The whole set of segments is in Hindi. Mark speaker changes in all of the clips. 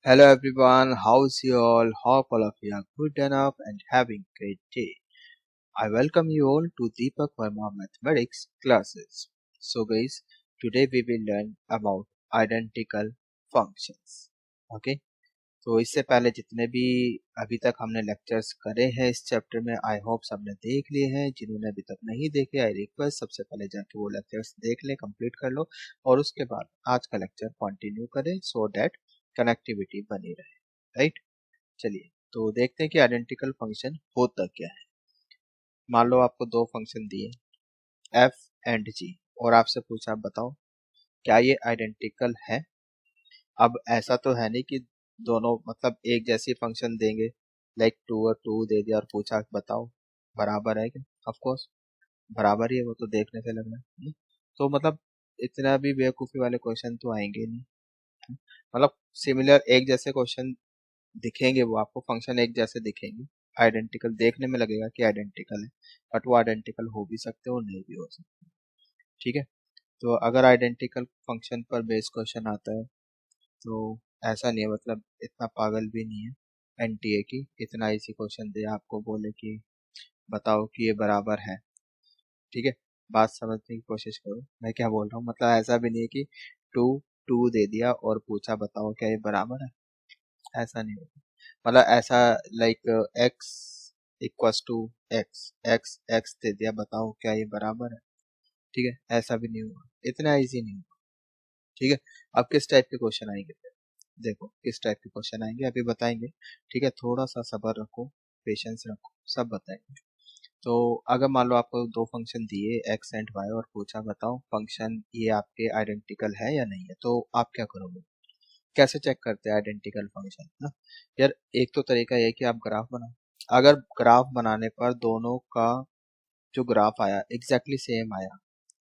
Speaker 1: Hello everyone, how's you all? Hope all of you are good enough and having great day. I welcome you all to Deepak Verma Mathematics classes. So guys, today we will learn about identical functions. Okay? तो इससे पहले जितने भी अभी तक हमने लेक्चर्स करे हैं इस चैप्टर में आई होप सबने देख लिए हैं। जिन्होंने अभी तक नहीं देखे आई रिक्वेस्ट सबसे पहले जाके वो लेक्चर्स देख लें, कंप्लीट कर लो और उसके बाद आज का लेक्चर कंटिन्यू करें सो दैट कनेक्टिविटी बनी रहे। राइट, चलिए तो देखते हैं कि आइडेंटिकल फंक्शन होता क्या है। मान लो आपको दो फंक्शन दिए एफ एंड जी और आपसे पूछा बताओ क्या ये आइडेंटिकल है। अब ऐसा तो है नहीं कि दोनों मतलब एक जैसी फंक्शन देंगे, लाइक टू और टू दे दिया और पूछा बताओ बराबर है क्या। ऑफ कोर्स बराबर ही है, वो तो देखने से लग रहा है। तो मतलब इतना भी बेवकूफ़ी वाले क्वेश्चन तो आएंगे नहीं। मतलब सिमिलर एक जैसे क्वेश्चन दिखेंगे, वो आपको फंक्शन एक जैसे दिखेंगे, आइडेंटिकल देखने में लगेगा कि आइडेंटिकल है, बट वो आइडेंटिकल हो भी सकते हो नहीं भी हो सकते। ठीक है, तो अगर आइडेंटिकल फंक्शन पर बेस क्वेश्चन आता है तो ऐसा नहीं है, मतलब इतना पागल भी नहीं है एनटीए की इतना इसी क्वेश्चन दे आपको बोले कि बताओ कि ये बराबर है। ठीक है, बात समझने की कोशिश करो मैं क्या बोल रहा हूँ। मतलब ऐसा भी नहीं है कि टू टू दे दिया और पूछा बताओ क्या ये बराबर है, ऐसा नहीं होता। मतलब ऐसा like X equals to X X X दे दिया बताओ क्या ये बराबर है। ठीक है, ऐसा भी नहीं होगा, इतना इजी नहीं होगा। ठीक है, अब किस टाइप के क्वेश्चन आएंगे फिर? देखो किस टाइप के क्वेश्चन आएंगे अभी बताएंगे। ठीक है, थोड़ा सा सब्र रखो, पेशेंस रखो, सब बताएंगे। तो अगर मान लो आपको दो फंक्शन दिए एक्स एंड वाई और पूछा बताओ फंक्शन ये आपके आइडेंटिकल है या नहीं है, तो आप क्या करोगे? कैसे चेक करते हैं आइडेंटिकल फंक्शन ना? यार एक तो तरीका ये है कि आप ग्राफ बनाओ। अगर ग्राफ बनाने पर दोनों का जो ग्राफ आया एग्जैक्टली सेम आया,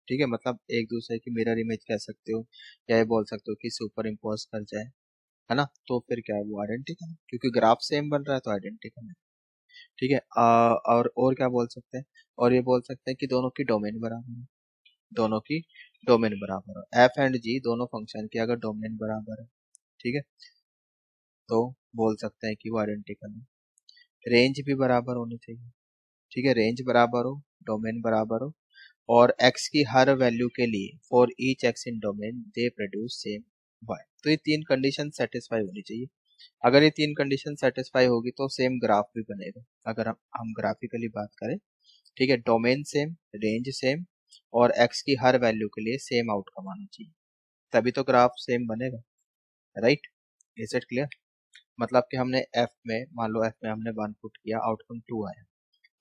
Speaker 1: ठीक है, मतलब एक दूसरे की मिरर इमेज कह सकते हो या ये बोल सकते हो कि सुपर इम्पोज कर जाए, है ना, तो फिर क्या है वो आइडेंटिकल है क्योंकि ग्राफ सेम बन रहा है तो आइडेंटिकल है। ठीक है, और क्या बोल सकते हैं? और ये बोल सकते हैं कि दोनों की डोमेन बराबर है, दोनों की डोमेन बराबर है। एफ एंड जी दोनों फंक्शन की अगर डोमेन बराबर है, ठीक है, तो बोल सकते हैं कि वो आइडेंटिकल है। रेंज भी बराबर होनी चाहिए। ठीक है, रेंज बराबर हो, डोमेन बराबर हो और x की हर वैल्यू के लिए for each x in domain they produce same y। तो ये तीन कंडीशन सेटिस्फाई होनी चाहिए। अगर ये तीन कंडीशन सेटिस्फाई होगी तो सेम ग्राफ भी बनेगा। अगर हम ग्राफिकली बात करें, ठीक है, डोमेन सेम, रेंज सेम और x की हर वैल्यू के लिए सेम आउटकम आना चाहिए, तभी तो ग्राफ सेम बनेगा। Right, is it clear? मतलब कि हमने f में मान लो f में हमने 1 पुट किया, आउटकम 2 आया,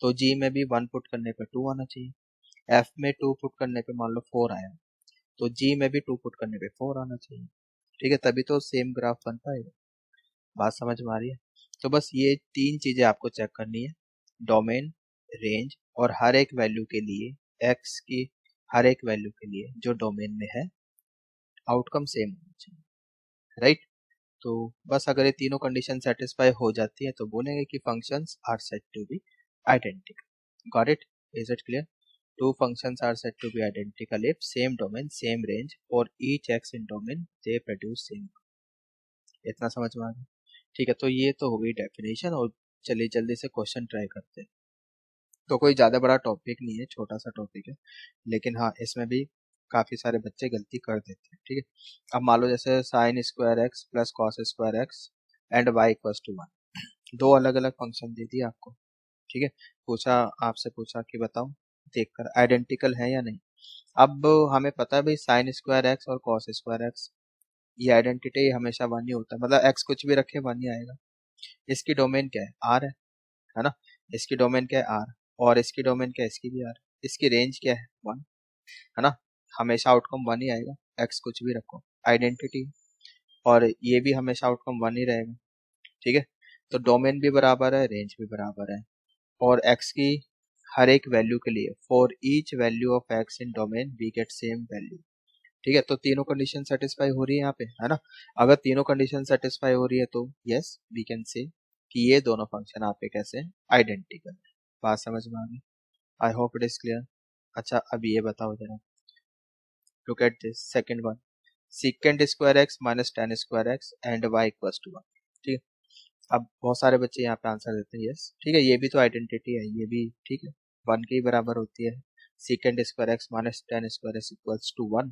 Speaker 1: तो g में भी 1 पुट करने पे 2 आना चाहिए। f में 2 पुट करने पे मान लो 4 आया, तो g में भी 2 पुट करने पे 4 आना चाहिए। ठीक है, तभी तो सेम ग्राफ बन पाएगा। बात समझ में आ रही है? तो बस ये तीन चीजें आपको चेक करनी है, डोमेन, रेंज और हर एक वैल्यू के लिए x की हर एक वैल्यू के लिए जो डोमेन में है आउटकम सेम होना चाहिए। राइट, तो बस अगर ये तीनों कंडीशन सेटिस्फाई हो जाती है तो बोलेंगे कि functions are said to be identical. Got it? Is it clear? Two functions are said to be identical if same domain, same range for each x in domain they produce same। इतना समझ में आ गया? ठीक है, तो ये तो हो गई डेफिनेशन और चलिए जल्दी से क्वेश्चन ट्राई करते हैं। तो कोई ज़्यादा बड़ा टॉपिक नहीं है, छोटा सा टॉपिक है, लेकिन हाँ इसमें भी काफ़ी सारे बच्चे गलती कर देते हैं। ठीक है, अब मान लो जैसे sine square X plus cos square X and Y equals to 1, दो अलग अलग फंक्शन दे दिए आपको। ठीक है, पूछा, आपसे पूछा कि बताओ देखकर आइडेंटिकल है या नहीं। अब हमें पता है भाई साइन स्क्वायर एक्स और कॉस स्क्वायर एक्स ये आइडेंटिटी हमेशा वन ही होता है, मतलब एक्स कुछ भी रखे वन ही आएगा। इसकी डोमेन क्या है? आर है ना, इसकी डोमेन क्या है? आर। और इसकी डोमेन क्या है? इसकी भी आर। इसकी रेंज क्या है? वन, है ना, हमेशा आउटकम वन ही आएगा, एक्स कुछ भी रखो, आइडेंटिटी। और ये भी हमेशा आउटकम वन ही रहेगा। ठीक है, तो डोमेन भी बराबर है, रेंज भी बराबर है और एक्स की हर एक वैल्यू के लिए for each value of x in domain we get same value. ठीक है, तो तीनों कंडीशन सेटिस्फाई हो रही है यहाँ पे, है ना। अगर तीनों कंडीशन सेटिस्फाई हो रही है तो यस वी कैन से कि ये दोनों फंक्शन आपके कैसे आइडेंटिकल। बात समझ में आ गई? I hope it is clear. अच्छा अब ये बताओ जरा, look at this second one. Secant square X minus tan square X and Y equals to one. ठीक है, अब बहुत सारे बच्चे यहाँ पे आंसर देते हैं यस। ठीक है, ये भी तो आइडेंटिटी है, ये भी ठीक है, वन के ही बराबर होती है। Secant square X minus tan square X equals to one,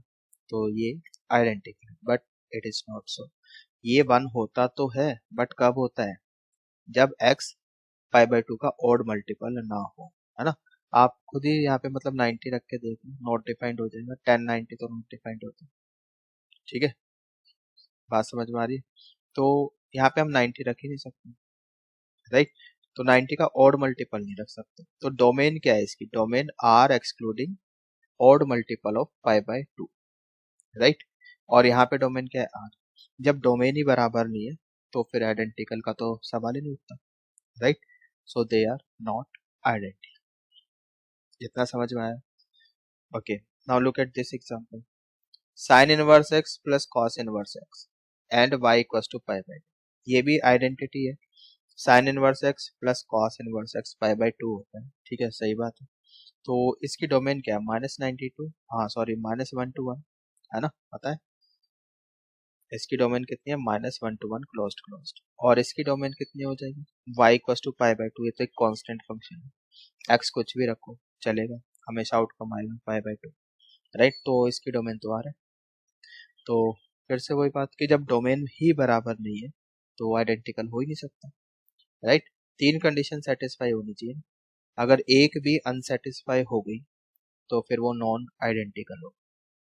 Speaker 1: तो ये आइडेंटिटी है, but it is not so. ये वन होता तो है, बट कब होता है, जब x पाई बाई टू का ऑड मल्टीपल ना हो, है ना। आप खुद ही यहाँ पे मतलब 90 रख के देख लो, नॉट डिफाइंड हो जाएगा, 1090 तो नॉट डिफाइंड होता है। ठीक है, बात समझ में आ रही है। तो यहाँ पे हम 90 रख ही नहीं सकते, राइट। तो 90 का ऑड मल्टीपल नहीं रख सकते, तो डोमेन क्या है इसकी, domain are excluding odd multiple of pi by to, right. और यहाँ पे डोमेन क्या है, आर। जब डोमेन ही बराबर नहीं है तो फिर आइडेंटिकल का तो सवाल ही नहीं उठता, right. So they are not identical. इतना समझ में आया। Okay, now look at this example, sin inverse x plus cos inverse x and y equals to pi by two. ये भी आइडेंटिटी है, sin inverse x plus cos inverse x pi by two होता है। ठीक है, सही बात है। तो इसकी डोमेन क्या है, -92, हाँ सॉरी -1 to 1, है ना, पता है। इसकी डोमेन कितनी है, -1 to 1 क्लोज्ड क्लोज्ड। और इसकी डोमेन कितनी हो जाएगी, y equals to pi by two. ये तो एक कांस्टेंट फंक्शन है, x कुछ भी रखो चलेगा, हमेशा आउटकम आएगा पाई बाई टू, राइट। तो इसकी डोमेन तो आ रहा है। तो फिर से वही बात कि जब डोमेन ही बराबर नहीं है तो आइडेंटिकल हो ही नहीं सकता, राइट। तीन कंडीशन सेटिस्फाई होनी चाहिए, अगर एक भी अनसेटिस्फाई हो गई तो फिर वो नॉन आइडेंटिकल हो,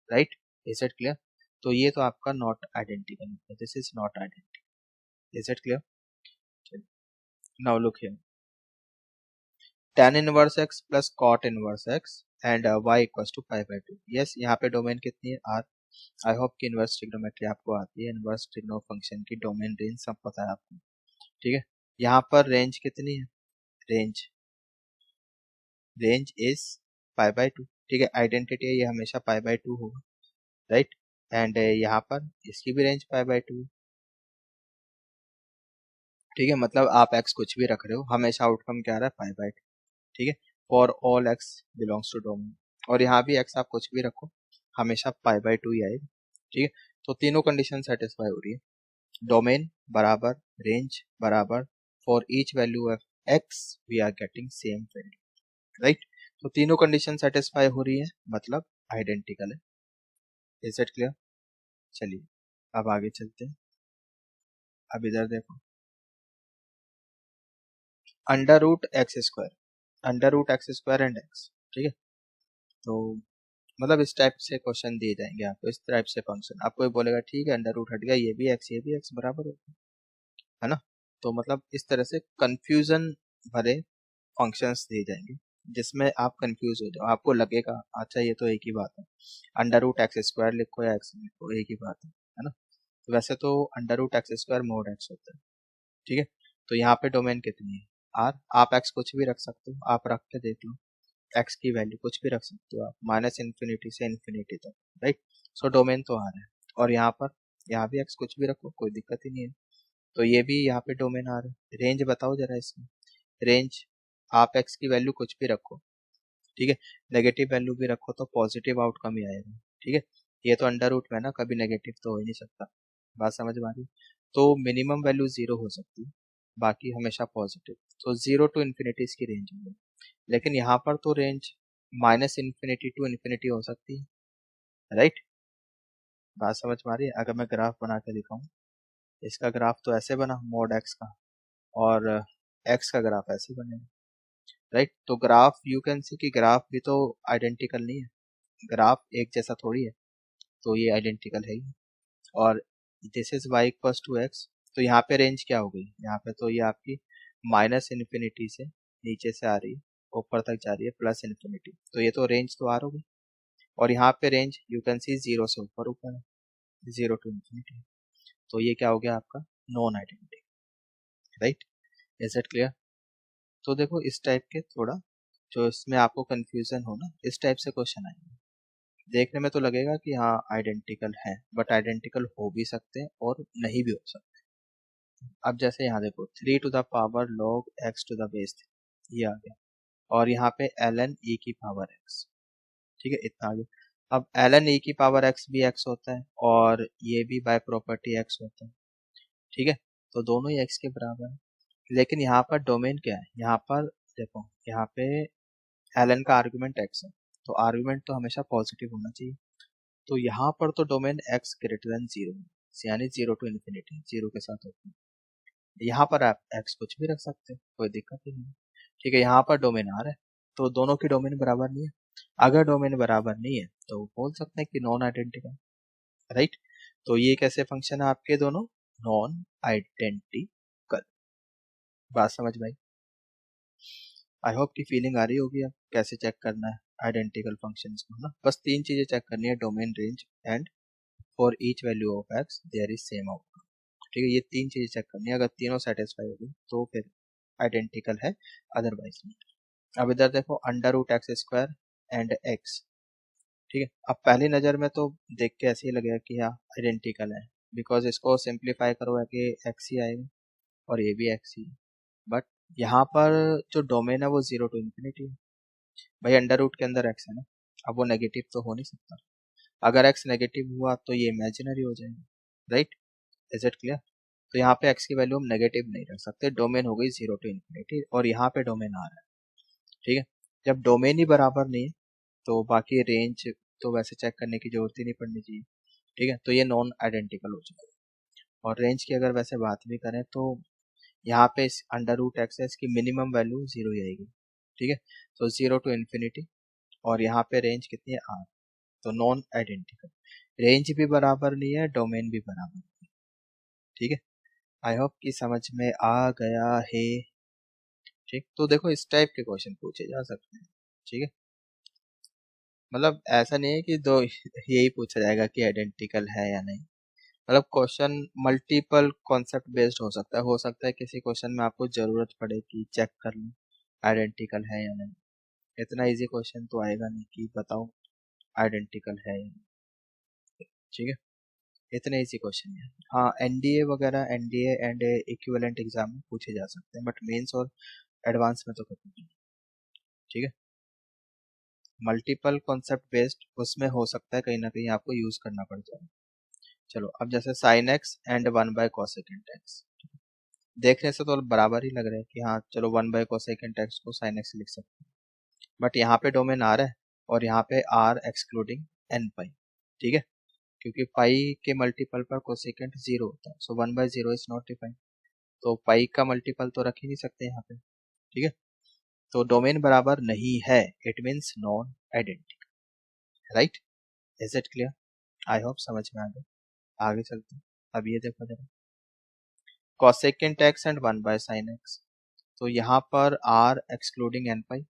Speaker 1: राइट। Is it clear. तो ये तो आपका not identical, this is not identical. Is it clear. Now look here, tan inverse x plus cot inverse x and y equals to pi by two. Yes, यहाँ पे डोमेन कितनी है, r। आई होप कि इनवर्स ट्रिग्नोमेट्री आपको आती है, इनवर्स ट्रिग्नो फंक्शन की डोमेन रेंज सब पता है आपको। ठीक है, यहाँ पर रेंज कितनी है, range range is pi by two. ठीक है, आइडेंटिटी है, ये हमेशा पाई बाई टू होगा, राइट। एंड यहाँ पर इसकी भी रेंज पाई बाई टू। ठीक है, मतलब आप x कुछ भी रख रहे हो, हमेशा आउटकम क्या आ रहा है, पाई बाई टू। ठीक है, for all x belongs to domain. और यहाँ भी x आप कुछ भी रखो, हमेशा पाई बाई टू ही आएगा। ठीक है, तो तीनों कंडीशन सेटिस्फाई हो रही है, डोमेन बराबर, रेंज बराबर, for each value of x we are getting same value, right. तो तीनों कंडीशन सेटिस्फाई हो रही है, मतलब आइडेंटिकल है। Is it clear. चलिए अब आगे चलते हैं। अब इधर देखो, under root x square, under root x square and x. ठीक है, तो मतलब इस टाइप से क्वेश्चन दिए जाएंगे आपको, इस टाइप से फंक्शन आपको बोलेगा ठीक है अंडर रूट हट गया, ये भी एक्स, ये भी एक्स बराबर होगा, है ना। तो मतलब इस तरह से कंफ्यूजन भरे फंक्शंस दिए जाएंगे जिसमें आप कंफ्यूज हो जाओ, आपको लगेगा अच्छा ये तो एक ही बात है, अंडर रूट एक्स स्क्वायर लिखो या एक्स लिखो एक ही बात है ना। तो वैसे तो under root x square mod x होता है। ठीक है, तो यहाँ पे डोमेन कितनी है, आर। आप एक्स कुछ भी रख सकते हो, आप रख के देख लो, एक्स की वैल्यू कुछ भी रख सकते हो आप, माइनस इन्फिनिटी से इन्फिनिटी तक, राइट। सो डोमेन तो आ रहा है, और यहाँ पर यहाँ भी एक्स कुछ भी रखो, कोई दिक्कत ही नहीं है। तो ये भी यहाँ पे डोमेन आ रहा है। रेंज बताओ जरा इसमें, रेंज आप एक्स की वैल्यू कुछ भी रखो, ठीक है, नेगेटिव वैल्यू भी रखो तो पॉजिटिव आउटकम ही आएगा। ठीक है, ये तो अंडर रूट में है ना, कभी नेगेटिव तो हो ही नहीं सकता, बात समझ में आ रही। तो मिनिमम वैल्यू जीरो हो सकती है, बाकी हमेशा पॉजिटिव। तो जीरो टू इन्फिनिटी इसकी रेंज है, लेकिन यहाँ पर तो range minus infinity to infinity हो सकती है, राइट। बात समझ में आ रही है। अगर मैं ग्राफ बना के दिखाऊं, इसका ग्राफ तो ऐसे बना मोड एक्स का, और एक्स का ग्राफ ऐसे बनेगा, राइट। तो ग्राफ यू कैन सी कि ग्राफ भी तो आइडेंटिकल नहीं है, ग्राफ एक जैसा थोड़ी है, तो ये आइडेंटिकल है ही। और this is y equals to x, तो यहाँ पे रेंज क्या हो गई, यहाँ पे तो ये आपकी माइनस इन्फिनिटी से नीचे से आ रही है, ऊपर तक जा रही है प्लस इन्फिनिटी, तो ये तो रेंज तो आर हो गई। और यहाँ पे range you can see zero से ऊपर ऊपर है, जीरो टू इन्फिनिटी, तो ये क्या हो गया आपका, non identity, right. Is it clear. तो देखो इस टाइप के थोड़ा जो इसमें आपको कंफ्यूजन हो ना, इस टाइप से क्वेश्चन आएंगे, देखने में तो लगेगा कि हाँ आइडेंटिकल है, बट आइडेंटिकल हो भी सकते हैं और नहीं भी हो सकते। अब जैसे यहाँ देखो 3 to the power log x to the base 3, ये आ गया, और यहाँ पे ln e की पावर x। ठीक है, इतना आ गया। अब ln e की पावर x भी x होता है और ये भी बाय प्रॉपर्टी x होता है, ठीक है। तो दोनों ही x के बराबर है, लेकिन यहाँ पर डोमेन क्या है, यहाँ पर देखो, यहाँ पे ln का आर्गुमेंट x है, तो आर्गुमेंट तो हमेशा पॉजिटिव होना चाहिए। तो यहाँ पर तो डोमेन x ग्रेटर देन 0 है, यानी 0 टू इन्फिनिटी, 0 के साथ होता है। यहाँ पर आप x कुछ भी रख सकते हैं, कोई दिक्कत ही नहीं है, ठीक है। यहाँ पर डोमेन r है, तो दोनों की डोमेन बराबर नहीं है। अगर डोमेन बराबर नहीं है तो बोल सकते हैं कि नॉन आइडेंटिकल, राइट। तो ये कैसे फंक्शन है आपके दोनों, नॉन आइडेंटिकल। बात समझ में आई? आई होप की फीलिंग आ रही होगी अब कैसे चेक करना है आइडेंटिकल फंक्शंस को ना। बस तीन चीजें चेक करनी है, domain, range and for each value of x there is same outcome, ठीक है। ये तीन चीजें चेक करनी है, अगर तीनों सेटिस्फाई होगी तो फिर आइडेंटिकल है, अदरवाइज नहीं। अब इधर देखो, under root x square and x, ठीक है। अब पहली नजर में तो देख के ऐसे ही लगेगा कि हाँ आइडेंटिकल है, बिकॉज इसको सिंप्लीफाई करो कि एक्स ही आएगा और ये भी एक्स ही है। बट यहाँ पर जो डोमेन है वो 0 टू इन्फिनिटी है, भाई अंडर रूट के अंदर एक्स है ना, अब वो नेगेटिव तो हो नहीं सकता। अगर एक्स नेगेटिव हुआ तो ये इमेजिनरी हो जाएगा, राइट। Is it clear? तो यहाँ पे एक्स की वैल्यू हम नेगेटिव नहीं रख सकते, डोमेन हो गई 0 टू इन्फिनिटी और यहाँ पे डोमेन आ रहा है, ठीक है। जब डोमेन ही बराबर नहीं है तो बाकी रेंज तो वैसे चेक करने की जरूरत ही नहीं पड़नी चाहिए, ठीक है। तो ये नॉन आइडेंटिकल हो जाएगा। और रेंज की अगर वैसे बात भी करें तो यहाँ पे इस अंडर रूट एक्स है, इसकी मिनिमम वैल्यू 0 ही आएगी, ठीक है। तो 0 टू इन्फिनिटी, और यहाँ पे रेंज कितनी है, आर, तो नॉन आइडेंटिकल। रेंज भी बराबर नहीं है, डोमेन भी बराबर नहीं है, ठीक है। आई होप कि समझ में आ गया है, ठीक। तो देखो इस टाइप के क्वेश्चन पूछे जा सकते हैं, ठीक है। मतलब ऐसा नहीं है कि दो यही पूछा जाएगा कि आइडेंटिकल है या नहीं, मतलब क्वेश्चन मल्टीपल कॉन्सेप्ट बेस्ड हो सकता है किसी क्वेश्चन में आपको जरूरत पड़े कि चेक कर लो आइडेंटिकल है या नहीं। इतना इजी क्वेश्चन तो आएगा नहीं कि बताओ आइडेंटिकल है या नहीं, ठीक है। इतने इजी क्वेश्चन है। हाँ, एनडीए वगैरह, एनडीए एंड इक्विवेलेंट एग्जाम में पूछे जा सकते हैं, बट मेंस और एडवांस में तो कभी नहीं, ठीक है। मल्टीपल कॉन्सेप्ट बेस्ड उसमें हो सकता है कहीं ना कहीं आपको यूज करना पड़ जाए। चलो, अब जैसे sine x and 1/cosecant x, देखने से तो बराबर ही लग रहा है कि हाँ चलो 1/cosecant एक्स को साइन एक्स लिख सकते हैं, बट यहाँ पे डोमेन आर है और यहाँ पे आर एक्सक्लूडिंग एन पाई, ठीक है। क्योंकि पाई के मल्टीपल पर कोसेकेंट 0 होता है, सो 1/0 इज नॉट डिफाइंड, तो पाई का मल्टीपल तो रख ही नहीं सकते यहाँ पे, ठीक है। तो डोमेन बराबर नहीं है, it means non identical, right. Is it clear? I hope समझ में आ गया। आगे चलते हैं। अब ये देखो जरा, cosecant x and 1/sin x, तो यहाँ पर r एक्सक्लूडिंग एन पाई,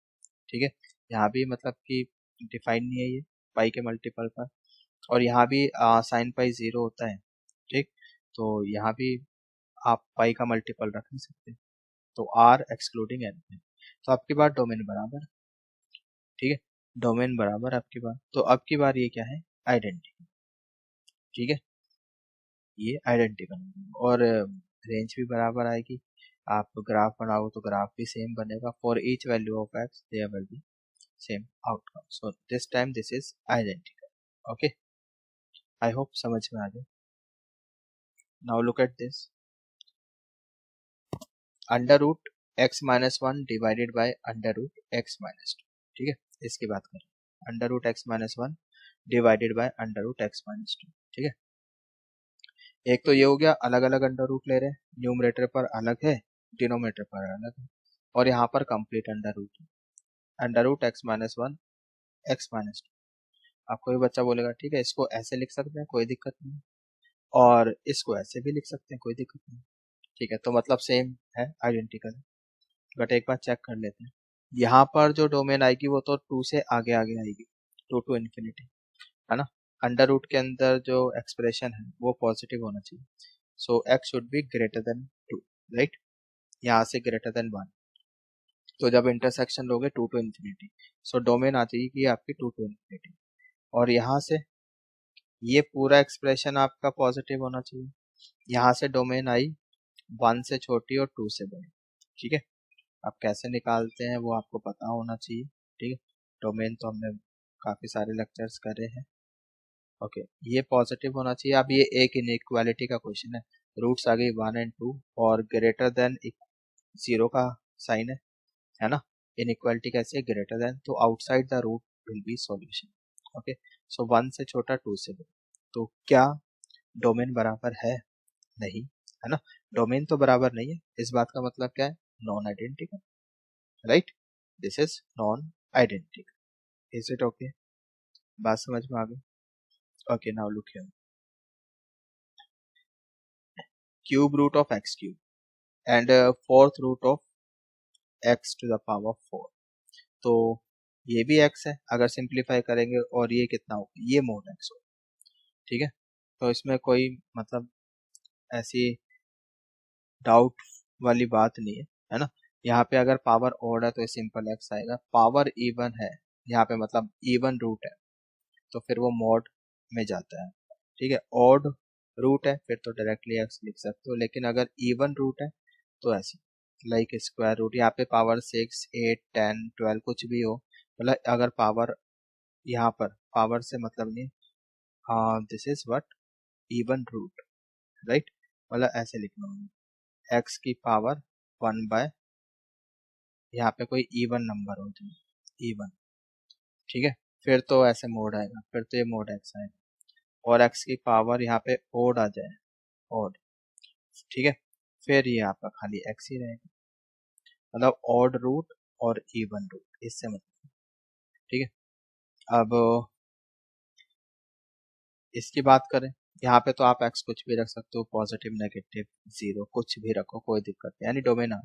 Speaker 1: ठीक है। यहाँ भी मतलब कि डिफाइन नहीं है ये पाई के मल्टीपल पर, और यहाँ भी साइन पाई 0 होता है, ठीक। तो यहाँ भी आप पाई का मल्टीपल रख नहीं सकते, तो r एक्सक्लूडिंग एन पाई। तो आपकी बात डोमेन बराबर, ठीक है। डोमेन बराबर आपकी बात, तो अब की बार ये क्या है, आइडेंटिकल, ठीक है। ये आइडेंटिकल और रेंज भी बराबर आएगी। आप ग्राफ बनाओ तो ग्राफ भी सेम बनेगा, for each value of x there will be same outcome, so this time this is identical, okay. I hope समझ में आ गया। Now look at this, under root x-1 divided by under root x-2, ठीक है। इसकी बात करें, under root x-1 divided by under root x-2, ठीक है। एक तो ये हो गया, अलग अलग अंडर रूट ले रहे हैं, न्यूमरेटर पर अलग है, डिनोमिनेटर पर अलग है, और यहाँ पर कंप्लीट अंडर रूट है, अंडर रूट x-1 x-2। अब कोई बच्चा बोलेगा ठीक है इसको ऐसे लिख सकते हैं, कोई दिक्कत नहीं, और इसको ऐसे भी लिख सकते हैं, कोई दिक्कत नहीं, ठीक है। तो मतलब सेम है, आइडेंटिकल है। बट एक बार चेक कर लेते हैं, यहाँ पर जो डोमेन आएगी वो तो 2 से आगे आगे आएगी, 2 टू इन्फिनिटी, है ना। अंडर रूट के अंदर जो एक्सप्रेशन है वो पॉजिटिव होना चाहिए, सो x should be greater than 2, right. यहाँ से ग्रेटर देन 1, तो जब इंटरसेक्शन लोगे 2 टू इन्फिनिटी, सो डोमेन आ जाएगी आपकी 2 टू इन्फिनिटी, और यहाँ से ये पूरा एक्सप्रेशन आपका पॉजिटिव होना चाहिए। यहाँ से डोमेन आई 1 से छोटी और 2 से बड़ी, ठीक है। अब कैसे निकालते हैं वो आपको पता होना चाहिए, ठीक है। डोमेन तो हमने काफी सारे लेक्चर्स करे हैं, ओके ये पॉजिटिव होना चाहिए। अब ये एक इनइक्वालिटी का क्वेश्चन है, रूट्स आ गई 1 एंड 2 और ग्रेटर देन 0 का साइन है ना। इनइक्वालिटी कैसे है, ग्रेटर देन, तो outside the root will be solution. Okay so 1 से छोटा 2 से बड़ा, तो क्या डोमेन बराबर है, नहीं है ना, डोमेन तो बराबर नहीं है, इस बात का मतलब क्या है, non identical, right, this is non identical. Is it okay, बात समझ में आ गई। Okay now look here, cube root of x cube and fourth root of x to the power 4, तो ये भी x है, अगर सिंप्लीफाई करेंगे, और ये कितना होगा, ये मोड x होगा, ठीक है। तो इसमें कोई मतलब ऐसी डाउट वाली बात नहीं है ना। यहाँ पे अगर पावर ऑड है तो सिंपल x आएगा, पावर इवन है यहाँ पे मतलब इवन रूट है, तो फिर वो मॉड में जाता है, ठीक है। ऑड रूट है फिर तो डायरेक्टली x लिख सकते हो, लेकिन अगर इवन रूट है तो ऐसे लाइक स्क्वायर रूट, यहाँ पे पावर 6 8 10 12 कुछ भी हो, मतलब अगर पावर यहाँ पर पावर से मतलब नहीं, this is what even root, right, मतलब ऐसे लिखना होगा x की पावर 1 बाय, यहाँ पे कोई इवन नंबर हो जाए इवन, ठीक है, फिर तो ऐसे मोड आएगा, फिर तो ये मोड x आएगा, और x की पावर यहाँ पे ओड आ जाए, ओड, ठीक है, फिर ये आपका खाली x ही रहेगा, मतलब ऑड रूट और इवन रूट, इससे मतलब, ठीक है। अब इसकी बात करें, यहाँ पे तो आप x कुछ भी रख सकते हो, पॉजिटिव नेगेटिव जीरो कुछ भी रखो, कोई दिक्कत नहीं, यानी डोमेन आ,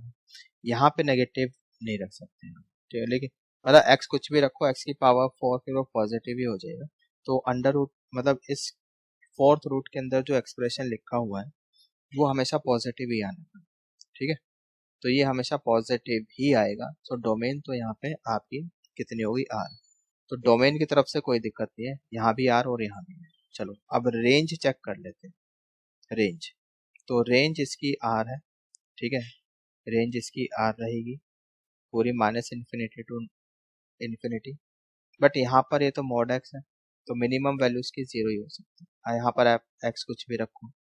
Speaker 1: यहाँ पे नेगेटिव नहीं रख सकते हैं, ठीक है, लेकिन मतलब x कुछ भी रखो, x की पावर 4 फिर वो पॉजिटिव ही हो जाएगा, तो अंडर रूट मतलब इस फोर्थ रूट के अंदर जो एक्सप्रेशन लिखा हुआ है वो हमेशा पॉजिटिव ही आना है, ठीक है, तो ये हमेशा पॉजिटिव ही आएगा, तो डोमेन तो यहाँ पे आपकी कितनी होगी, आर, तो डोमेन की तरफ से कोई दिक्कत नहीं है, यहाँ भी आर और यहाँ भी है। चलो अब रेंज चेक कर लेते हैं, रेंज, तो रेंज इसकी आर है, ठीक है, रेंज इसकी आर रहेगी पूरी minus infinity to infinity, but यहाँ पर ये तो मॉड एक्स है, तो मिनिमम वैल्यू इसकी जीरो ही हो सकती है, यहाँ पर आप एक्स कुछ भी रखो,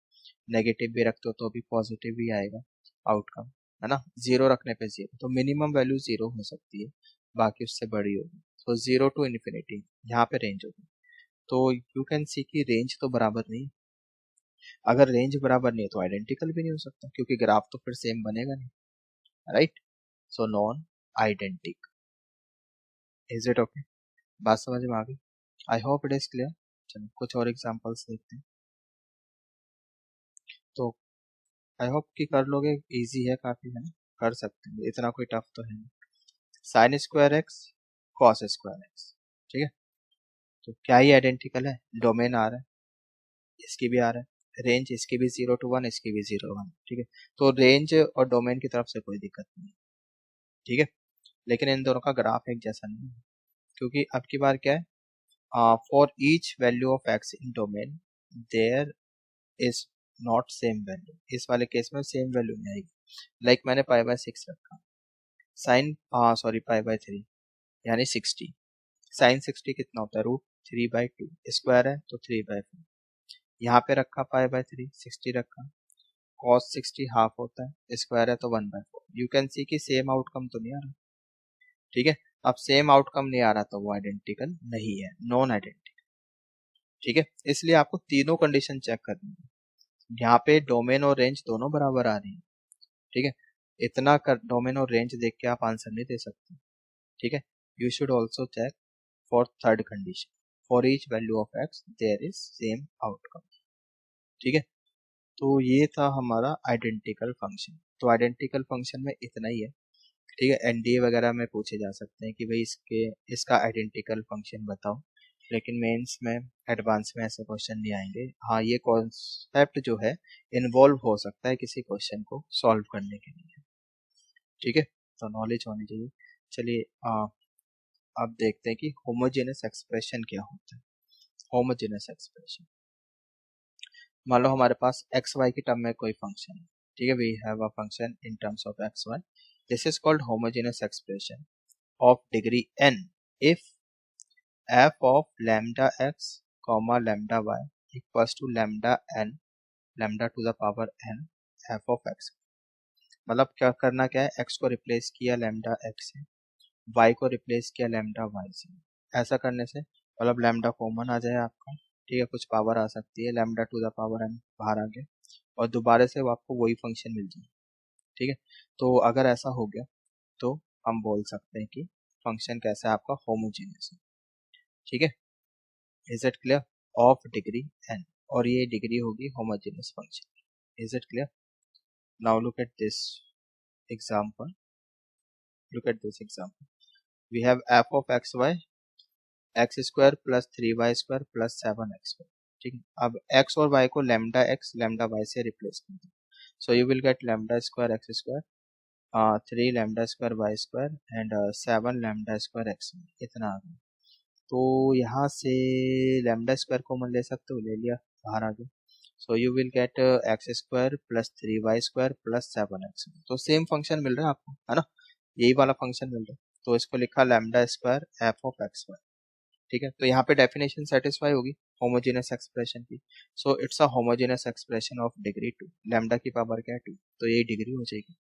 Speaker 1: नेगेटिव भी रखते हो तो भी पॉजिटिव ही आएगा आउटकम, है ना, जीरो रखने पे जीरो, तो मिनिमम वैल्यू जीरो हो सकती है, बाकी उससे बड़ी होगी, तो जीरो टू इन्फिनिटी यहाँ पे रेंज होगी, तो यू कैन सी की रेंज तो बराबर नहीं, अगर रेंज बराबर नहीं है तो आइडेंटिकल भी नहीं हो सकता, क्योंकि ग्राफ तो फिर सेम बनेगा नहीं, right, so non identical. Is it okay, बात समझ में आ गई, I hope it is clear. चलो कुछ और एग्जांपल्स देखते हैं, तो आई होप कि कर लोगे, इजी है काफी, है ना, कर सकते हैं, इतना कोई टफ तो है नहीं। Sign square x cos square x, ठीक है, तो क्या ही आइडेंटिकल है, डोमेन आ रहा है, इसकी भी आ रहा है, रेंज इसकी भी 0 to 1 इसकी भी 0 1, ठीक है, तो रेंज और डोमेन की तरफ से कोई दिक्कत नहीं है, ठीक है, लेकिन इन दोनों का ग्राफ एक जैसा नहीं है, क्योंकि अब की बार क्या है, for each value of x in domain there is not same value, इस वाले केस में सेम वैल्यू नहीं आएगी, लाइक मैंने पाई बाय 6 रखा, साइन सॉरी पाई बाय 3 यानी 60, साइन 60 कितना होता है, √3/2, स्क्वायर है तो 3/4, यहाँ पे रखा पाई बाय 3 60 रखा, कॉस 60 हाफ होता है, स्क्वायर है तो 1/4, यू कैन सी कि सेम आउटकम तो नहीं आ रहा, ठीक है, अब सेम आउटकम नहीं आ रहा तो वो आइडेंटिकल नहीं है, नॉन आइडेंटिकल, ठीक है, इसलिए आपको तीनों कंडीशन चेक करनी है, यहाँ पे डोमेन और रेंज दोनों बराबर आ रही है, ठीक है, इतना कर डोमेन और रेंज देख के आप आंसर नहीं दे सकते, ठीक है, you should also check for third condition, for each value of x there is same outcome, ठीक है, तो ये था हमारा आइडेंटिकल फंक्शन, तो आइडेंटिकल फंक्शन में इतना ही है, ठीक है, एनडीए वगैरह में पूछे जा सकते हैं कि भाई इसका आइडेंटिकल फंक्शन बताओ, लेकिन मेंस में एडवांस में ऐसे क्वेश्चन नहीं आएंगे, हाँ ये कॉन्सेप्ट जो है इन्वॉल्व हो सकता है किसी क्वेश्चन को सॉल्व करने के लिए, ठीक है, तो नॉलेज होनी चाहिए। चलिए अब देखते हैं कि होमोजेनस एक्सप्रेशन क्या होता है, होमोजेनस एक्सप्रेशन, मान लो हमारे पास एक्स वाई की टर्म में कोई फंक्शन है, ठीक है, we have a function in terms of x y, this is called homogeneous expression of degree n if f of lambda x comma lambda y equals to lambda n, lambda to the power n f of x. मतलब क्या करना, क्या है, एक्स को रिप्लेस किया लैम्डा एक्स से, वाई को रिप्लेस किया लैम्डा वाई से। ऐसा करने से मतलब लैम्डा कॉमन आ जाए आपका, ठीक है, कुछ पावर आ सकती है, lambda to the power n बाहर आ गया और दोबारा से वो आपको वही फंक्शन मिल जाए, ठीक है। तो अगर ऐसा हो गया तो हम बोल सकते हैं कि फंक्शन कैसा है आपका, होमोजेनियस है, ठीक है। Is it clear? Of degree n, और ये डिग्री होगी homogeneous function. Is it clear? Now look at this example, look at this example. We have f of x y x square plus 3y² plus 7x², ठीक है। अब x और y को लैम्डा एक्स लैम्डा वाई से रिप्लेस कर दो, so you will get lambda square x square, 3 lambda square y square and 7 lambda square x, इतना आ गया। तो यहाँ से लैम्डा स्क्वायर कॉमन ले सकते हो, ले लिया, बाहर आ गया। सो you will get x square plus 3y² plus 7x, तो सेम फंक्शन मिल रहा है आपको, है ना, यही वाला फंक्शन मिल रहा है। तो इसको लिखा lambda square f of x y, ठीक है। तो यहाँ पे डेफिनेशन सेटिस्फाई होगी होमोजेनस एक्सप्रेशन की। So it's a homogeneous expression of degree 2, lambda की पावर क्या है 2, तो यही डिग्री हो जाएगी।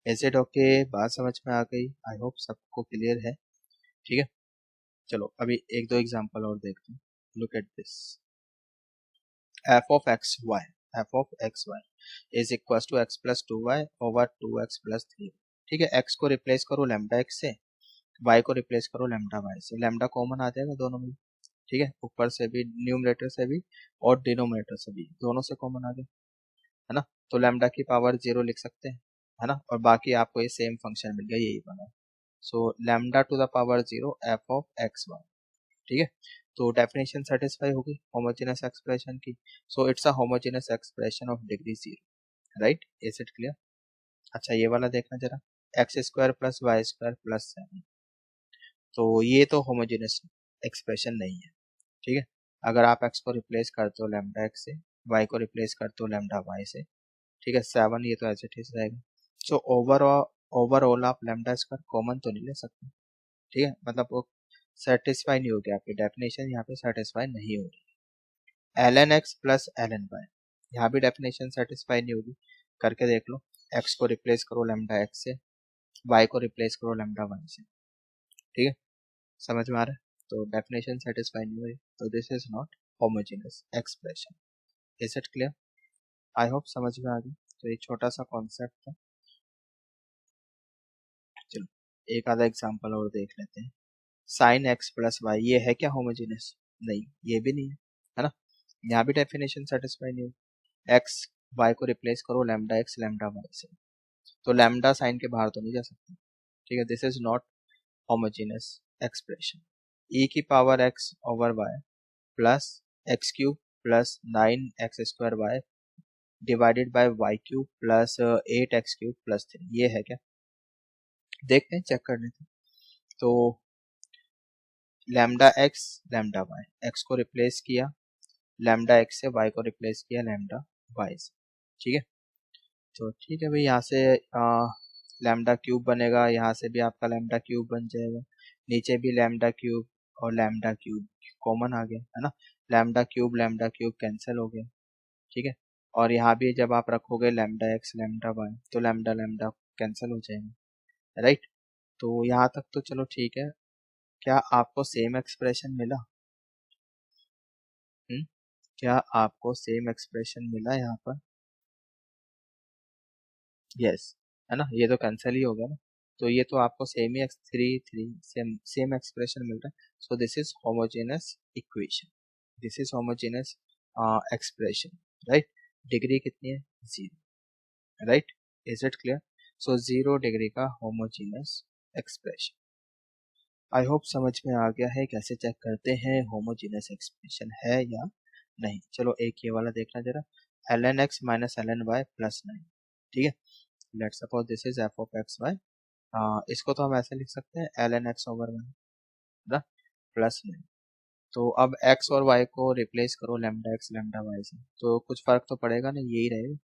Speaker 1: Is it okay? बात समझ में आ गई? आई होप सबको क्लियर है, ठीक है। चलो अभी एक दो एग्जांपल और देखते हैं। Look at this, f of x y, f of x y is equal to x plus 2y over 2x plus 3, ठीक है। एक्स को रिप्लेस करो लैम्डा एक्स से, वाई को रिप्लेस करो लैम्डा वाई से, लैम्डा कॉमन आ जाएगा दोनों में, ठीक है, ऊपर से भी, न्यूमरेटर से भी और डिनोमिनेटर से भी, दोनों से कॉमन आ गया, है ना। तो लैम्डा की पावर 0 लिख सकते हैं, है ना, और बाकी आपको ये सेम फंक्शन मिल गया, यही बना। So lambda to the power 0 f of x y, ठीक है। तो डेफिनेशन सेटिस्फाई होगी होमोजेनस एक्सप्रेशन की। So it's a homogeneous expression of degree 0, right. Is it clear? अच्छा ये वाला देखना जरा, x square plus y square plus 7, तो ये तो होमोजेनस एक्सप्रेशन नहीं है, ठीक है। अगर आप एक्स को रिप्लेस करते हो लैम्डा एक्स से, वाई को रिप्लेस करते हो लैम्डा वाई से, ठीक है, 7 ये तो एज इट इज रहेगा। सो ओवरऑल आप लैम्डा स्क्वायर कॉमन तो नहीं ले सकते, ठीक है, मतलब वो सेटिस्फाई नहीं होगी, आपकी डेफिनेशन यहाँ पे सेटिस्फाई नहीं होगी। L n x plus l n y, यहाँ भी डेफिनेशन सेटिस्फाई नहीं होगी, करके देख लो। एक्स को रिप्लेस करो लैम्डा एक्स से, वाई को रिप्लेस करो लैम्डा वाई से, ठीक है, समझ में आ रहा है। तो डेफिनेशन सेटिस्फाई नहीं हुई, तो this is not homogeneous expression. Is it clear? I hope समझ में आ गई। तो ये छोटा सा कॉन्सेप्ट था। चलो एक आधा एग्जांपल और देख लेते हैं। साइन एक्स प्लस वाई, ये है क्या होमोजेनस? नहीं, ये भी नहीं है ना। यहाँ भी डेफिनेशन सेटिस्फाई नहीं हुई। एक्स वाई को रिप्लेस करो लैम्डा एक्स लैम्डा वाई से, तो लैम्डा साइन के बाहर तो नहीं जा सकता, ठीक है, this is not homogeneous expression. E की power X over Y plus X cube plus 9x² Y divided by Y cube plus 8x³ plus 3, ये है क्या? देखते हैं, चेक कर लेते हैं। तो lambda x lambda y, x को रिप्लेस किया लैम्डा एक्स से, वाई को रिप्लेस किया लैम्डा वाई से, ठीक है। तो ठीक है भाई, यहाँ से लैम्डा क्यूब बनेगा, यहाँ से भी आपका लैम्डा क्यूब बन जाएगा, नीचे भी लैम्डा क्यूब और लैम्डा क्यूब कॉमन आ गया, है ना, लैम्डा क्यूब कैंसिल हो गया, ठीक है। और यहाँ भी जब आप रखोगे लैम्डा एक्स लैम्डा वाई, तो लैम्डा लैम्डा कैंसिल हो जाएंगे, राइट। तो यहाँ तक तो चलो ठीक है। क्या आपको सेम एक्सप्रेशन मिला? हम्म, क्या आपको सेम एक्सप्रेशन मिला यहाँ पर? यस, है ना, ये तो कैंसिल ही होगा ना, तो ये तो आपको सेम ही three three same same expression मिल रहा है। So this is homogeneous equation, this is homogeneous expression, right. Degree कितनी है? 0, right. Is it clear? So 0 degree का होमोजेनस एक्सप्रेशन। आई होप समझ में आ गया है कैसे चेक करते हैं होमोजेनस एक्सप्रेशन है या नहीं। चलो एक ये वाला देखना जरा, l n x minus l n y plus 9, ठीक है। Let's suppose this is f of x y, इसको तो हम ऐसे लिख सकते हैं l n x over one, ना, प्लस 9। तो अब एक्स और वाई को रिप्लेस करो लैम्डा एक्स लैम्डा वाई से, तो कुछ फर्क तो पड़ेगा नहीं, यही रहेगा,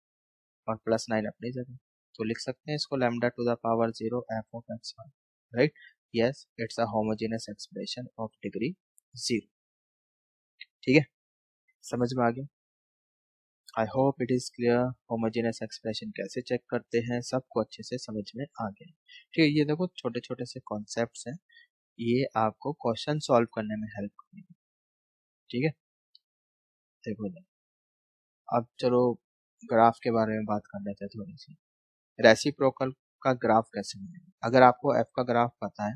Speaker 1: और प्लस 9 अपनी जगह, तो लिख सकते हैं इसको lambda to the power 0 f of x y, right. yes, it's a homogeneous expression of degree 0, ठीक है, समझ में आ गया? आई hope it is clear. Homogeneous expression कैसे चेक करते हैं सबको अच्छे से समझ में आ गया। ठीक है, ये देखो छोटे छोटे से कॉन्सेप्ट्स हैं, ये आपको क्वेश्चन सॉल्व करने में हेल्प करेंगे। ठीक है, देखो अब चलो ग्राफ के बारे में बात कर लेते हैं थोड़ी सी। रेसिप्रोकल का ग्राफ कैसे बनेगा? अगर आपको एफ का ग्राफ पता है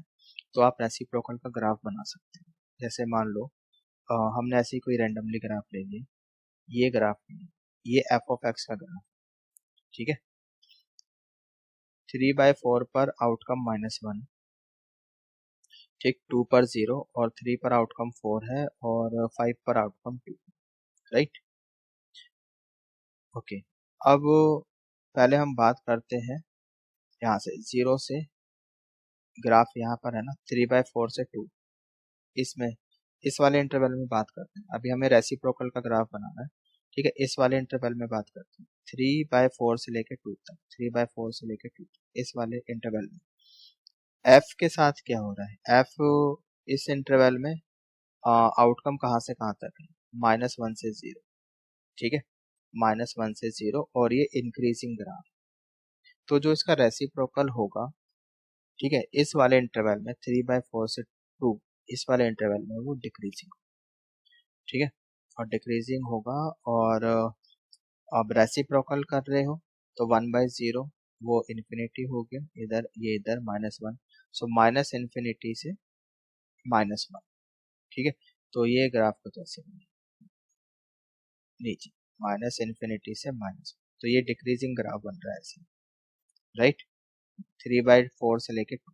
Speaker 1: तो आप रेसिप्रोकल का ग्राफ बना सकते हैं। जैसे मान लो हमने ऐसी कोई रैंडमली ग्राफ ले ली, ये ग्राफ ये एफ ऑफ एक्स का ग्राफ, ठीक है। 3/4 पर आउटकम -1, ठीक, 2 पर 0 और 3 पर आउटकम 4 है और 5 पर आउटकम 2, राइट। ओके, अब पहले हम बात करते हैं यहाँ से 0 से, ग्राफ यहाँ पर है ना 3/4 से 2, इसमें इस वाले इंटरवल में बात करते हैं। अभी हमें रेसिप्रोकल का ग्राफ बनाना है, ठीक है। इस वाले इंटरवल में बात करते हैं 3/4 से लेकर 2 तक, 3/4 से लेकर 2 तक, इस वाले इंटरवल में एफ के साथ क्या हो रहा है? एफ इस इंटरवल में आउटकम कहाँ से कहाँ तक है? -1 से 0, ठीक है, -1 से 0, और ये इंक्रीजिंग ग्राफ। तो जो इसका रेसिप्रोकल होगा, ठीक है, इस वाले इंटरवल में 3/4 से 2, इस वाले इंटरवल में वो डिक्रीजिंग, ठीक है, और डिक्रीजिंग होगा। और अब रेसिप्रोकल कर रहे हो तो 1/0 वो इन्फिनिटी हो गया, इधर ये इधर -1, सो माइनस इन्फिनिटी से -1, ठीक है। तो ये ग्राफ को कैसे नीचे माइनस इन्फिनिटी से -1, तो ये डिक्रीजिंग ग्राफ बन रहा है ऐसे, राइट। 3/4 से लेके 2,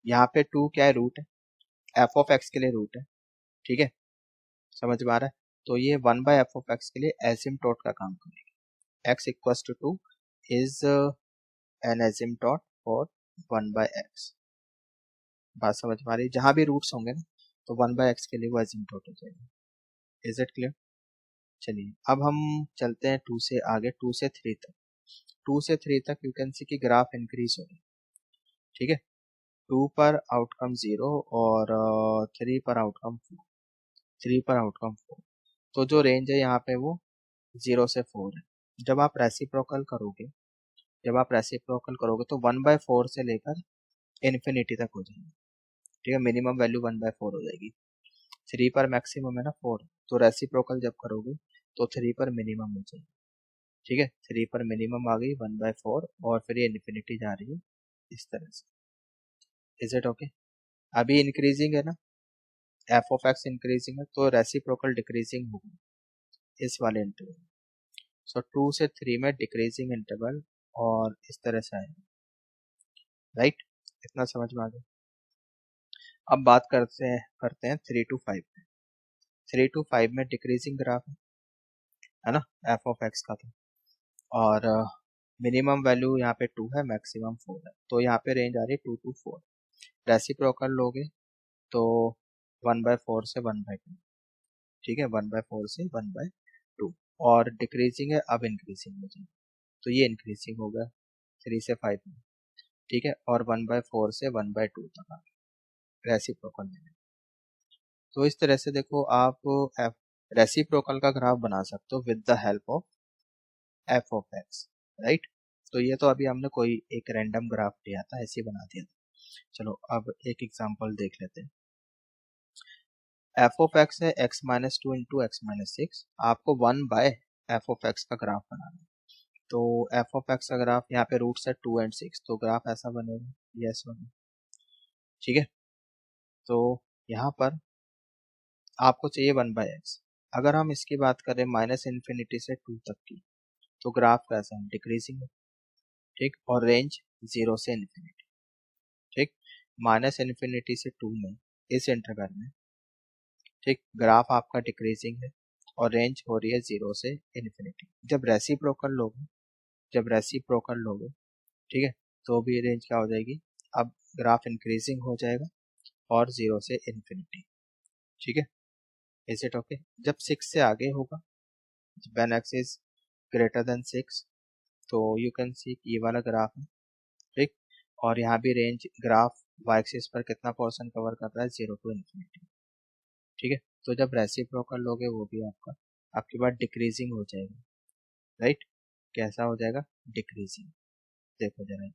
Speaker 1: यहाँ पे 2 क्या है? रूट है, एफ ऑफ एक्स के लिए रूट है, ठीक है, समझ में आ रहा है। तो ये 1/f ऑफ एक्स के लिए एसिम्टोट का काम करेगा। x equals to 2 is an asymptote for 1/x। बात समझ में आ रही है? जहां भी रूट्स होंगे ना तो 1/x के लिए वो एसिम्टोट हो जाएगा। Is it clear? चलिए अब हम चलते हैं 2 से आगे, 2 से 3 तक। 2 से 3 तक यू कैन सी कि ग्राफ इंक्रीज हो रहा है, ठीक है। 2 पर आउटकम 0 और 3 पर आउटकम 4, 3 पर आउटकम 4। तो जो रेंज है यहाँ पे वो 0 से 4 है। जब आप रेसिप्रोकल करोगे, जब आप रेसिप्रोकल करोगे तो 1/4 से लेकर इन्फिनिटी तक हो जाएगी, ठीक है। मिनिमम वैल्यू 1/4 हो जाएगी। 3 पर मैक्सिमम है ना 4, तो रेसिप्रोकल जब करोगे तो 3 पर मिनिमम हो जाएगी, ठीक है। 3 पर मिनिमम आ गई 1/4 और फिर ये इन्फिनिटी जा रही है इस तरह से। Is it okay? अभी इंक्रीजिंग है ना, एफ ऑफ एक्स इंक्रीजिंग है, तो रेसिप्रोकल डिक्रीजिंग होगी इस वाले इंटरवल। सो 2 से 3 में डिक्रीजिंग इंटरवल और इस तरह से आएगा, राइट। इतना समझ में आ गया। अब बात करते हैं 3 to 5 में। 3 to 5 में डिक्रीजिंग ग्राफ है ना एफ ऑफ एक्स का, तो और मिनिमम वैल्यू यहाँ पे 2 है, मैक्सिमम 4 है, तो यहाँ पे रेंज आ रही है 2 to 4। रेसिप्रोकल लोगे तो 1/4 से 1/2, ठीक है, 1/4 से 1/2, और डिक्रीजिंग है, अब इंक्रीजिंग हो जाएगी, तो ये इंक्रीजिंग होगा 3 से 5 में, ठीक है, और 1/4 से 1/2 तक आ गया रेसिप्रोकल में। तो इस तरह से देखो आप रेसिप्रोकल का ग्राफ बना सकते हो with the help of F of x, right. तो ये तो अभी हमने कोई एक रैंडम ग्राफ लिया था, ऐसे ही बना दिया था। चलो अब एक एग्जांपल देख लेते हैं। एफ ऑफ एक्स है x-2 इंटू x-6, आपको 1/f ऑफ एक्स का ग्राफ बनाना है। तो एफ ऑफ एक्स का ग्राफ, यहाँ पे रूट्स है 2 and 6, तो ग्राफ ऐसा बनेगा, यस बनेगा, ठीक है। तो यहाँ पर आपको चाहिए 1/x। अगर हम इसकी बात करें माइनस इन्फिनिटी से 2 तक की, तो ग्राफ कैसा है? डिक्रीजिंग है, ठीक, और रेंज 0 से इन्फिनिटी, ठीक। माइनस इन्फिनिटी से 2 में इस इंटरवल में, ठीक, ग्राफ आपका डिक्रीजिंग है और रेंज हो रही है 0 से इन्फिनिटी। जब रेसिप्रोकल लोगे, ठीक है, तो भी रेंज क्या हो जाएगी? अब ग्राफ इंक्रीजिंग हो जाएगा और 0 से इन्फिनिटी, ठीक है। Is it okay? जब 6 से आगे होगा, when x is greater than 6, तो यू कैन सी ये वाला ग्राफ है, ठीक, और यहाँ भी रेंज ग्राफ वाई एक्सिस पर कितना पोर्शन कवर कर रहा है? 0 to इन्फिनिटी, ठीक है। तो जब रेसिप्रोकल लोगे वो भी आपके पास डिक्रीजिंग हो जाएगा, राइट। कैसा हो जाएगा? डिक्रीजिंग। देखो जरा,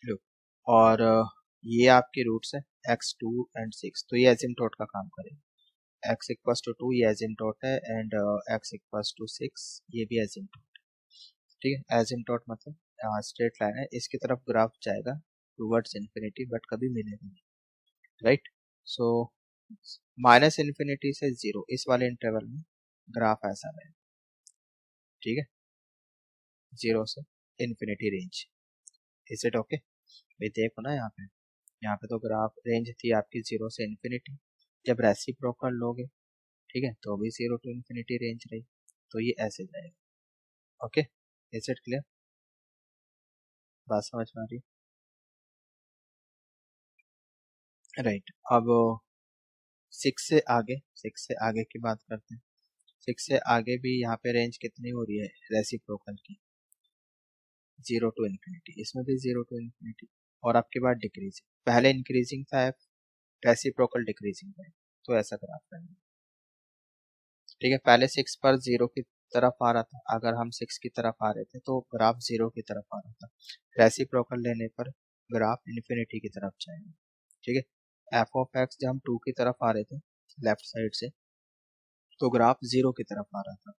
Speaker 1: लो। और ये आपके रूट्स है x2 and 6, तो ये एसिम्टोट का काम करेगा। x=2 ये एसिम्टोट है, एंड x=6 ये भी एसिम्टोट। ठीक है, एसिम्टोट मतलब स्ट्रेट लाइन है, इसकी तरफ ग्राफ जाएगा टूवर्ड्स इन्फिनिटी, बट कभी मिलेगा नहीं, राइट। सो -∞ से 0 इस वाले इंटरवल में ग्राफ ऐसा रहेगा, ठीक है, 0 से infinity range. Is it okay? भाई देखो ना, यहाँ पे तो ग्राफ रेंज थी आपकी 0 से इन्फिनिटी, जब रेसिप्रोकल लोगे, ठीक है, तो भी 0 to इन्फिनिटी रेंज रही, तो ये ऐसे जाएगा। Okay, is it clear? बात समझ में आ रही? राइट। अब 6 से आगे की बात करते हैं। 6 से आगे भी यहाँ पे रेंज कितनी हो रही है रेसिप्रोकल की? 0 to इन्फिनिटी, इसमें भी 0 to इन्फिनिटी, और आपके बाद डिक्रीजिंग। पहले इंक्रीजिंग था एफ, रेसिप्रोकल डिक्रीजिंग है, तो ऐसा ग्राफ रहेगा। ठीक है, पहले 6 पर 0 की तरफ आ रहा था, अगर हम 6 की तरफ आ रहे थे तो ग्राफ 0 की तरफ आ रहा था। रेसिप्रोकल लेने पर ग्राफ इन्फिनिटी की तरफ जाएगा। ठीक है, एफ ऑफ एक्स जब हम 2 की तरफ आ रहे थे लेफ्ट साइड से, तो ग्राफ 0 की तरफ आ रहा था।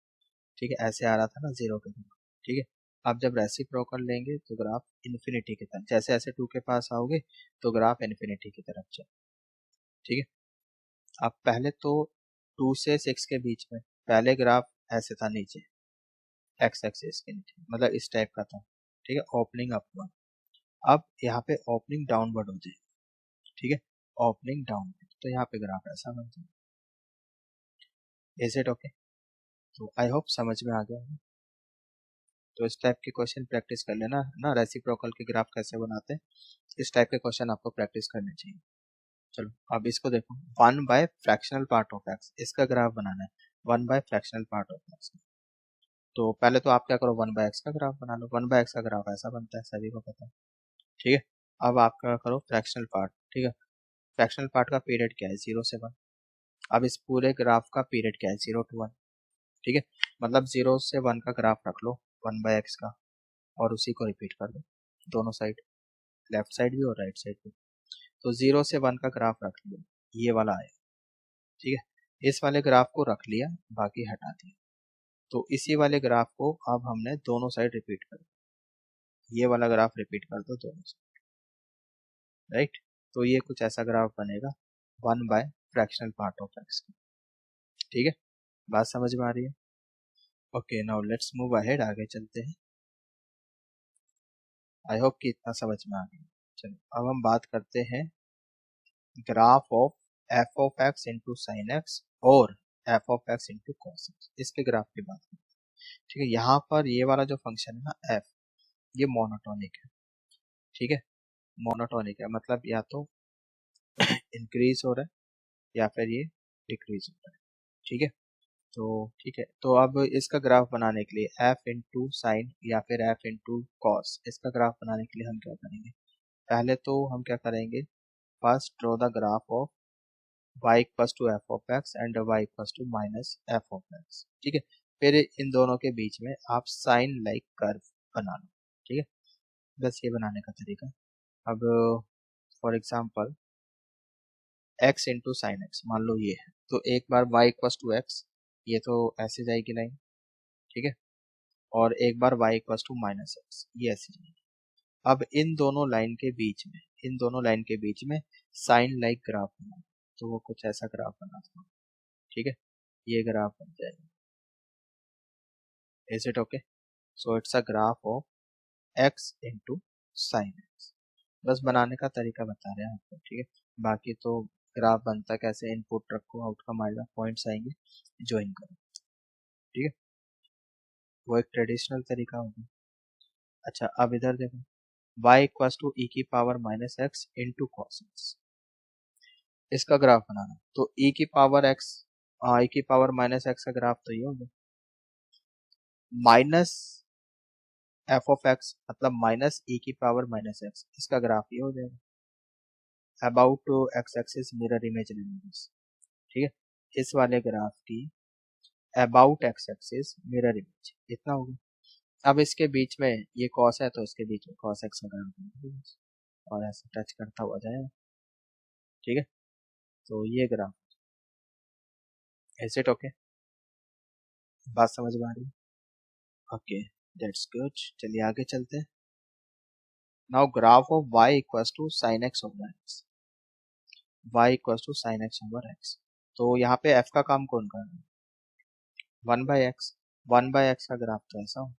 Speaker 1: ठीक है, ऐसे आ रहा था ना 0 की तरफ। ठीक है, अब जब रेसिप्रोकल लेंगे तो ग्राफ इन्फिनिटी की तरफ, जैसे जैसे 2 के पास आओगे तो ग्राफ इन्फिनिटी की तरफ जाए। ठीक है, अब पहले तो 2 से 6 के बीच में पहले ग्राफ ऐसे था नीचे, एक्स एक्सिस के नीचे, मतलब इस टाइप का था। ठीक है, ओपनिंग अपवर्ड। अब यहाँ पे ओपनिंग डाउनवर्ड हो जाएगी। ठीक है, ओपनिंग डाउनवर्ड, तो यहाँ पे ग्राफ ऐसा बन जाएगा। Is it okay? तो आई होप समझ में आ गया होगा। तो इस टाइप के क्वेश्चन प्रैक्टिस कर लेना ना, रेसिप्रोकल के ग्राफ कैसे बनाते हैं, इस टाइप के क्वेश्चन आपको प्रैक्टिस करने चाहिए। चलो अब इसको देखो, 1/फ्रैक्शनल पार्ट ऑफ एक्स, इसका ग्राफ बनाना है। 1/फ्रैक्शनल पार्ट ऑफ एक्स, तो पहले तो आप क्या करो, 1/x का ग्राफ बना लो। 1/x का ग्राफ ऐसा बनता है, सभी को पता है। ठीक है, अब आप क्या करो, फ्रैक्शनल पार्ट। ठीक है, फ्रैक्शनल पार्ट का पीरियड क्या है? 0 से 1। अब इस पूरे ग्राफ का पीरियड क्या है? 0 to 1। ठीक है, मतलब 0 से 1 का ग्राफ रख लो 1/x का, और उसी को रिपीट कर दो दोनों साइड, लेफ्ट साइड भी और राइट साइड भी। तो 0 से 1 का ग्राफ रख लिया, ये वाला आया। ठीक है, इस वाले ग्राफ को रख लिया, बाकी हटा दिया, तो इसी वाले ग्राफ को अब हमने दोनों साइड रिपीट कर दिया, ये वाला ग्राफ रिपीट कर दो दोनों साइड, राइट। तो ये कुछ ऐसा ग्राफ बनेगा 1/फ्रैक्शनल पार्ट ऑफ एक्स। ठीक है, बात समझ में आ रही है? Okay, now let's move ahead, आगे चलते हैं। आई होप कि इतना समझ में आ गया। चलो अब हम बात करते हैं graph of F of X into sine X और F of X into cos X, इसके ग्राफ की बात करते हैं। ठीक है, यहाँ पर ये वाला जो फंक्शन है ना एफ, ये मोनोटोनिक है। ठीक है, मोनोटोनिक है, मतलब या तो इंक्रीज हो रहा है या फिर ये डिक्रीज हो रहा है। ठीक है, तो ठीक है, तो अब इसका ग्राफ बनाने के लिए एफ इंटू साइन या फिर एफ इंटू कॉस, इसका ग्राफ बनाने के लिए हम क्या करेंगे? पहले तो हम क्या करेंगे, first draw the graph of y=f of x and y=-f of x। ठीक है, फिर इन दोनों के बीच में आप साइन लाइक कर्व बना लो। ठीक है, बस ये बनाने का तरीका। अब for example x into sine x मान लो ये है, तो एक बार y=x, ये तो ऐसे जाएगी लाइन। ठीक है, और एक बार y=-x, ये ऐसे जाएगी। अब इन दोनों लाइन के बीच में, इन दोनों लाइन के बीच में साइन लाइक ग्राफ बना, तो वो कुछ ऐसा ग्राफ बना दो। ठीक है, ये ग्राफ बन जाएगा। Is it okay? So it's a graph of x into sine x. बस बनाने का तरीका बता रहे हैं आपको। ठीक है, बाकी तो ग्राफ बनता कैसे, इनपुट रखो, आउटकम आएगा, पॉइंट्स आएंगे, ज्वाइन करो। ठीक है, वो एक ट्रेडिशनल तरीका होगा। अच्छा अब इधर देखो, y=e⁻−x इंटू कॉस एक्स, इसका ग्राफ बनाना, तो e⁻x, e⁻−x का ग्राफ तो ये होगा, माइनस एफ ऑफ एक्स मतलब -e⁻−x, इसका ग्राफ ये हो जाएगा। About x axis mirror image images, ठीक है, इस वाले ग्राफ की about x axis mirror image इतना होगा। अब इसके बीच में ये कॉस है तो इसके बीच में कॉस एक्स का ग्राफ बनेगा और ऐसे टच करता हुआ जाएगा, ठीक है। तो ये ग्राफ इज इट ओके, बात समझ में आ रही है? Okay, that's good. चलिए आगे चलते हैं। Now graph of y equals to sine x over x, y equals to sine x over x. तो यहाँ पे f का काम कौन कर रहा है? 1/x। 1/x का ग्राफ तो ऐसा हो,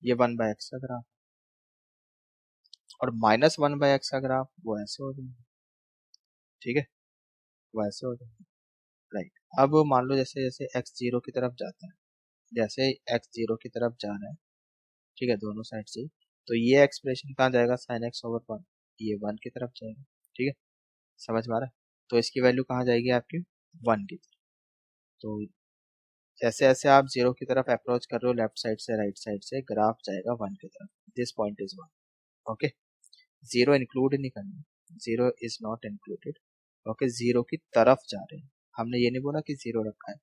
Speaker 1: ये 1/x का ग्राफ, और -1/x का ग्राफ वो ऐसे हो जाएगा, ठीक है, वो ऐसे हो जाएगा, राइट। अब मान लो जैसे जैसे x 0 की तरफ जाता है, जैसे x 0 की तरफ जा रहा है, ठीक है, दोनों साइड से, तो ये एक्सप्रेशन कहाँ जाएगा? साइन एक्स ओवर 1, ये 1 की तरफ जाएगा, ठीक है, समझ में आ रहा है? तो इसकी वैल्यू कहाँ जाएगी आपकी? 1 की तरफ। तो जैसे जैसे आप 0 की तरफ अप्रोच कर रहे हो लेफ्ट साइड से राइट साइड से, ग्राफ जाएगा 1 की तरफ। This point is 1, okay. 0 include नहीं करना, 0 इज नॉट इंक्लूडेड, ओके। 0 की तरफ जा रहे हैं, हमने ये नहीं बोला कि 0 रखा है,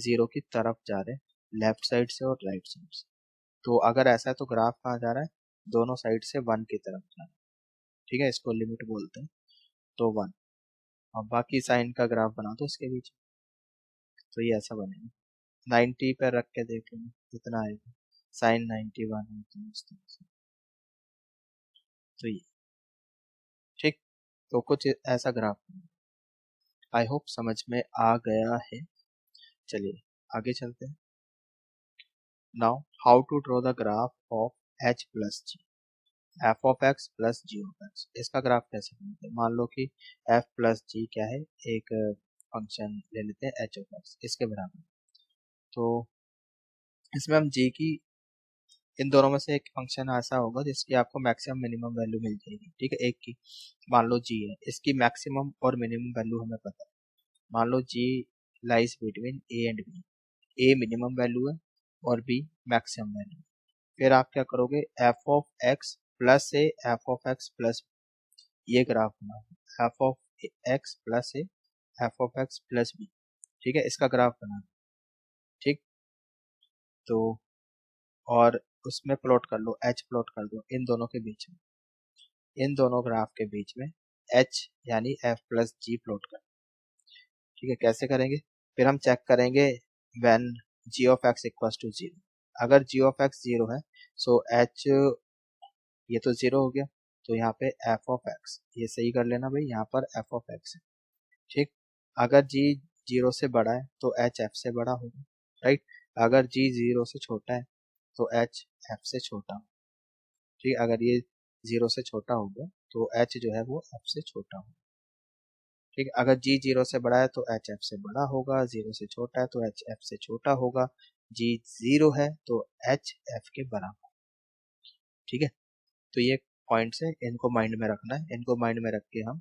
Speaker 1: 0 की तरफ जा रहे हैं, लेफ्ट साइड से और राइट साइड से। तो अगर ऐसा है तो ग्राफ कहाँ जा रहा है? दोनों साइड से 1 की तरफ जा रहा है, ठीक है, इसको लिमिट बोलते हैं। तो 1, अब बाकी साइन का ग्राफ बना दो इसके बीच, तो ये ऐसा बनेगा। 90 पे रख के देख लेंगे कितना आएगा, साइन 91 है तो इस तरह से, तो ये, ठीक। तो कुछ ऐसा ग्राफ, आई होप समझ में आ गया है। चलिए आगे चलते हैं। Now how to draw the graph of h plus g, f of x plus g of x. इसका ग्राफ कैसे बनाते हैं? मान लो कि f प्लस जी क्या है, एक फंक्शन ले लेते हैं h ऑफ एक्स, इसके बराबर। तो इसमें हम g की, इन दोनों में से एक फंक्शन ऐसा होगा जिसकी आपको मैक्सिमम मिनिमम वैल्यू मिल जाएगी, ठीक है, एक की। मान लो g है, इसकी मैक्सिमम और मिनिमम वैल्यू हमें पता है। मान लो g lies between a and b, a minimum value है और b मैक्सिमम वैल्यू। फिर आप क्या करोगे? f of x plus a, f of x plus, ये ग्राफ बना, f of x plus a, f of x plus b, ठीक है, इसका ग्राफ बना, ठीक। तो और उसमें प्लॉट कर लो, एच प्लॉट कर दो इन दोनों के बीच में, इन दोनों ग्राफ के बीच में एच यानी एफ प्लस जी प्लॉट कर, ठीक है। कैसे करेंगे? फिर हम चेक करेंगे when g of x equals to 0। अगर जी ऑफ एक्स 0 है, सो एच, ये तो 0 हो गया, तो यहाँ पे एफ ऑफ एक्स, ये सही कर लेना भाई, यहाँ पर एफ ऑफ एक्स है, ठीक। अगर जी 0 से बड़ा है तो एच एफ से बड़ा होगा, राइट। अगर जी 0 से छोटा है तो एच एफ से छोटा होगा, ठीक है। अगर ये 0 से छोटा होगा तो एच जो है वो एफ से छोटा होगा, ठीक है। अगर जी 0 से बड़ा है तो एच एफ से बड़ा होगा, 0 से छोटा है तो एच एफ से छोटा होगा, जी 0 है तो एच एफ के बराबर, ठीक है। तो ये पॉइंट्स है, इनको माइंड में रखना है, इनको माइंड में रख के हम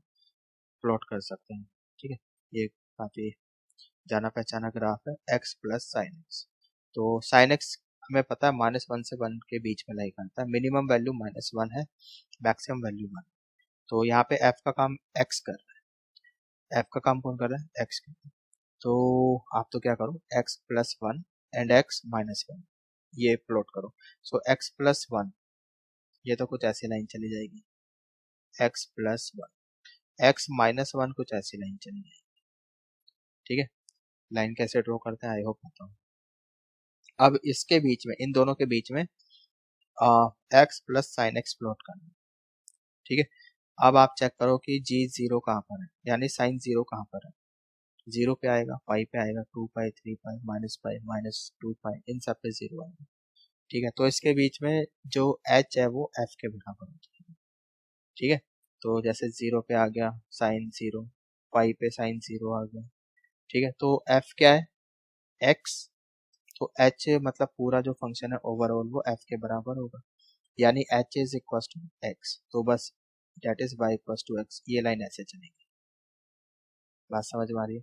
Speaker 1: प्लॉट कर सकते हैं, ठीक है। ये काफी जाना पहचाना ग्राफ है, x प्लस साइन एक्स। तो साइन एक्स हमें पता है -1 से 1 के बीच में लाई करता है, मिनिमम वैल्यू -1 है, मैक्सिमम वैल्यू 1। तो यहाँ पे f का काम x कर रहा है, f का काम कौन कर रहा है? x कर रहा है। तो आप तो क्या करो, x plus 1 and x minus 1, ये प्लॉट करो। सो x प्लस 1, ये तो कुछ ऐसी लाइन चली जाएगी, x प्लस 1, x माइनस 1 कुछ ऐसी लाइन चली जाएगी, ठीक है। लाइन कैसे ड्रॉ करते हैं आई होप पता हो। अब इसके बीच में, इन दोनों के बीच में x plus sine x plot करना, ठीक है। अब आप चेक करो कि जी 0 कहाँ पर है, यानी साइन 0 कहाँ पर है? 0 पे आएगा, पाई पे आएगा, 2 पाई, 3 पाई, -पाई, -2 पाई, इन सब पे 0 आएगा, ठीक है। तो इसके बीच में जो h है वो f के बराबर होता है, ठीक है। तो जैसे 0 पे आ गया साइन 0, पाई पे साइन 0 आ गया, ठीक है। तो f क्या है? x, तो h मतलब पूरा जो फंक्शन है ओवरऑल वो f के बराबर होगा, यानी h is equal to x, तो बस that is y equal to x, ये लाइन ऐसे चलेगी, बात समझ में आ रही है,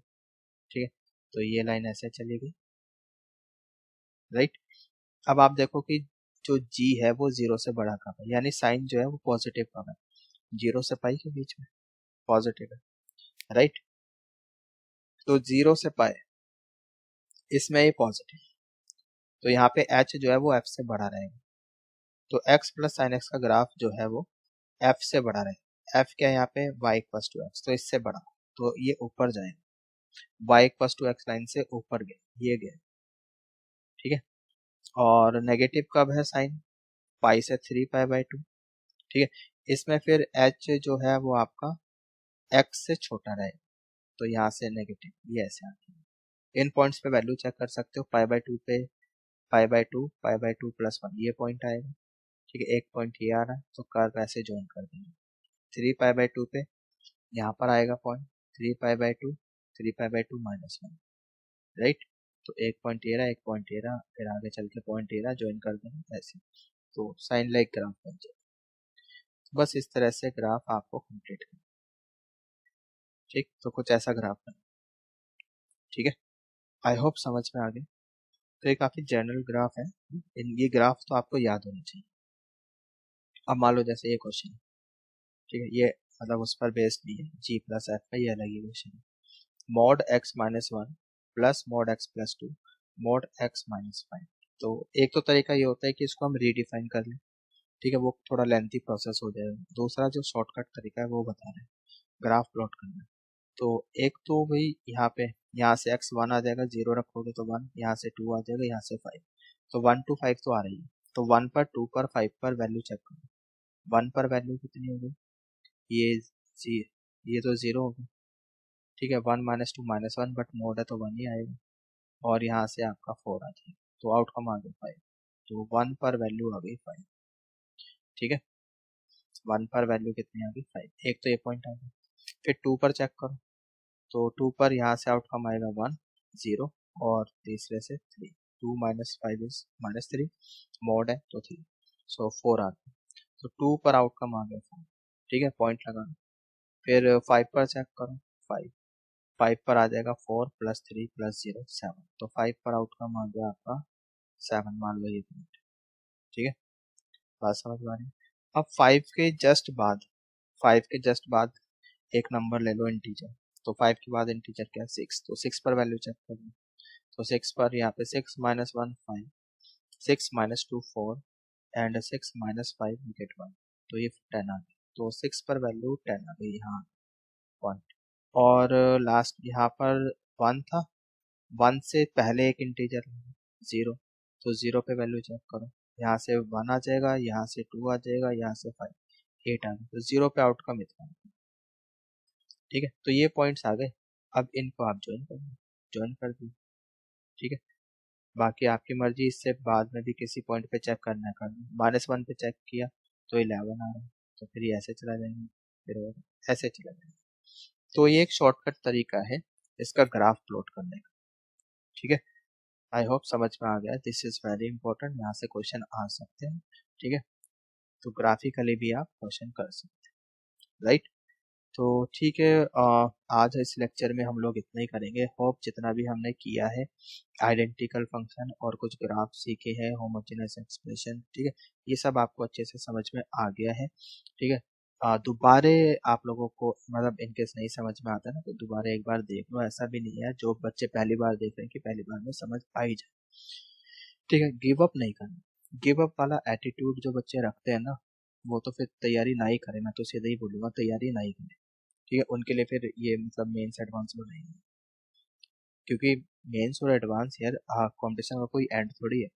Speaker 1: ठीक है। तो ये लाइन ऐसे चलेगी, राइट। अब आप देखो कि जो g है वो 0 से बड़ा कब है, यानी साइन जो है वो पॉजिटिव कब है, जीरो से पाई के बीच में पॉजिटिव है, राइट। तो जीरो से पाई इसमें ये पॉजिटिव, तो यहाँ पे h जो है वो f से बड़ा रहेगा। तो x प्लस साइन एक्स का ग्राफ जो है वो f से बड़ा रहेगा। f क्या है यहाँ पे, y इक्वस टू एक्स, तो इससे बड़ा, तो ये ऊपर जाएगा, y equals to x line से ऊपर गया, ये गया, ठीक है। और नेगेटिव कब है साइन, पाई से 3 पाई/2, ठीक है। इसमें फिर h जो है वो आपका x से छोटा रहेगा, तो यहाँ से नेगेटिव, ये ऐसे आती है। इन पॉइंट्स पे वैल्यू चेक कर सकते हो, पाई/2 पे पाई/2 प्लस 1 ये पॉइंट आएगा, ठीक है। एक पॉइंट ये आ रहा है, तो कर्व ऐसे ज्वाइन कर देंगे। 3 पाई/2 पे यहाँ पर आएगा पॉइंट 3 पाई/2, 3 पाई/2 -1, राइट। तो एक पॉइंट ये रहा, एक पॉइंट ये रहा, फिर आगे चल के पॉइंट ये रहा, ज्वाइन कर देंगे ऐसे, तो साइन लाइक ग्राफ बन जाए। तो बस इस तरह से ग्राफ आपको कंप्लीट करना, ठीक। तो कुछ ऐसा ग्राफ बना, ठीक है। आई होप समझ में आ गया। तो ये काफी जनरल ग्राफ है, ये ग्राफ तो आपको याद होनी चाहिए। अब मान लो जैसे ये क्वेश्चन, ठीक है, ये मतलब उस पर बेस्ड नहीं है, g प्लस एफ का ये अलग ही क्वेश्चन है। Mod x-1 plus mod x+2 mod x-5। तो एक तो तरीका ये होता है कि इसको हम रीडिफाइन कर लें, ठीक है, वो थोड़ा लेंथी प्रोसेस हो जाएगा। दूसरा जो शॉर्टकट तरीका है वो बता रहे हैं, ग्राफ प्लॉट करना है। तो एक तो भाई यहाँ पे, यहाँ से x1 आ जाएगा, 0 रखोगे तो 1, यहाँ से 2 आ जाएगा, यहाँ से 5, तो 1 to 5 तो आ रही है। तो 1 पर, 2 पर, 5 पर वैल्यू चेक करो। 1 पर वैल्यू कितनी होगी, ये जी, ये तो 0 होगा, ठीक है। 1 -2 -1, बट मोड है तो 1 ही आएगा, और यहाँ से आपका 4 आ जाएगा, तो आउटकम आ गया 5। तो 1 पर वैल्यू आ गई 5, ठीक है। 1 पर वैल्यू कितनी आ गई 5, एक तो ये पॉइंट आ गया। फिर 2 पर चेक करो, तो 2 पर यहाँ से आउटकम आएगा 1 0, और तीसरे से 3, 2 -5 इज -3, मोड है तो 3, सो 4 आ गया। तो 2 पर आउटकम आ गया 4, ठीक है, पॉइंट लगाना। फिर 5 पर चेक करो, 5 5 पर आ जाएगा 4 प्लस 3 प्लस 0 7, तो 5 पर आउटकम आ गया आपका 7, मान लो ये पॉइंट, ठीक है। बात समझ में आ रही है। अब 5 के जस्ट बाद एक नंबर ले लो इंटीजर, तो 5 के बाद इंटीजर क्या है 6, तो 6 पर वैल्यू चेक कर लो। तो 6 पर यहाँ पे 6 -1 5, 6 -2 4, एंड 6 -5 we get 1, तो ये 10 आ गई। तो 6 पर वैल्यू 10 आ गई यहाँ पॉइंट। और लास्ट यहाँ पर 1 था, 1 से पहले एक इंटीजर 0, तो 0 पे वैल्यू चेक करो, यहाँ से 1 आ जाएगा, यहाँ से 2 आ जाएगा, यहाँ से 5, 8 आ गया, तो 0 पे आउटकम इतना, ठीक है। तो ये पॉइंट्स आ गए, अब इनको आप ज्वाइन कर दो, ठीक है। बाकी आपकी मर्जी, इससे बाद में भी किसी पॉइंट पे चेक करना है कर लो। -1 पे चेक किया तो 11 आ रहा है, तो फिर ये ऐसे चला जाएंगे, फिर और ऐसे चला जाएंगे। तो ये एक शॉर्टकट तरीका है इसका ग्राफ प्लॉट करने का, ठीक है। आई होप समझ में आ गया, दिस इज वेरी इंपॉर्टेंट, यहाँ से क्वेश्चन आ सकते हैं, ठीक है। तो ग्राफिकली भी आप क्वेश्चन कर सकते हैं, राइट। तो ठीक है, आज इस लेक्चर में हम लोग इतना ही करेंगे। होप जितना भी हमने किया है, आइडेंटिकल फंक्शन और कुछ ग्राफ सीखे हैं, होमोजेनस एक्सप्रेशन, ठीक है, ये सब आपको अच्छे से समझ में आ गया है, ठीक है। दोबारे आप लोगों को मतलब इनकेस नहीं समझ में आता ना, तो दोबारा एक बार देख लो, ऐसा भी नहीं है जो बच्चे पहली बार देख रहे हैं कि पहली बार में समझ आ ही जाए, ठीक है। गिव अप नहीं करना, गिव अप वाला एटीट्यूड जो बच्चे रखते हैं ना, वो तो फिर तैयारी ना ही करें, मैं तो सीधे ही बोलूंगा तैयारी ना ही करें, ठीक है। उनके लिए फिर ये मतलब मेंस एडवांस में नहीं है, क्योंकि मेंस और एडवांस यार कंपटीशन का कोई एंड थोड़ी है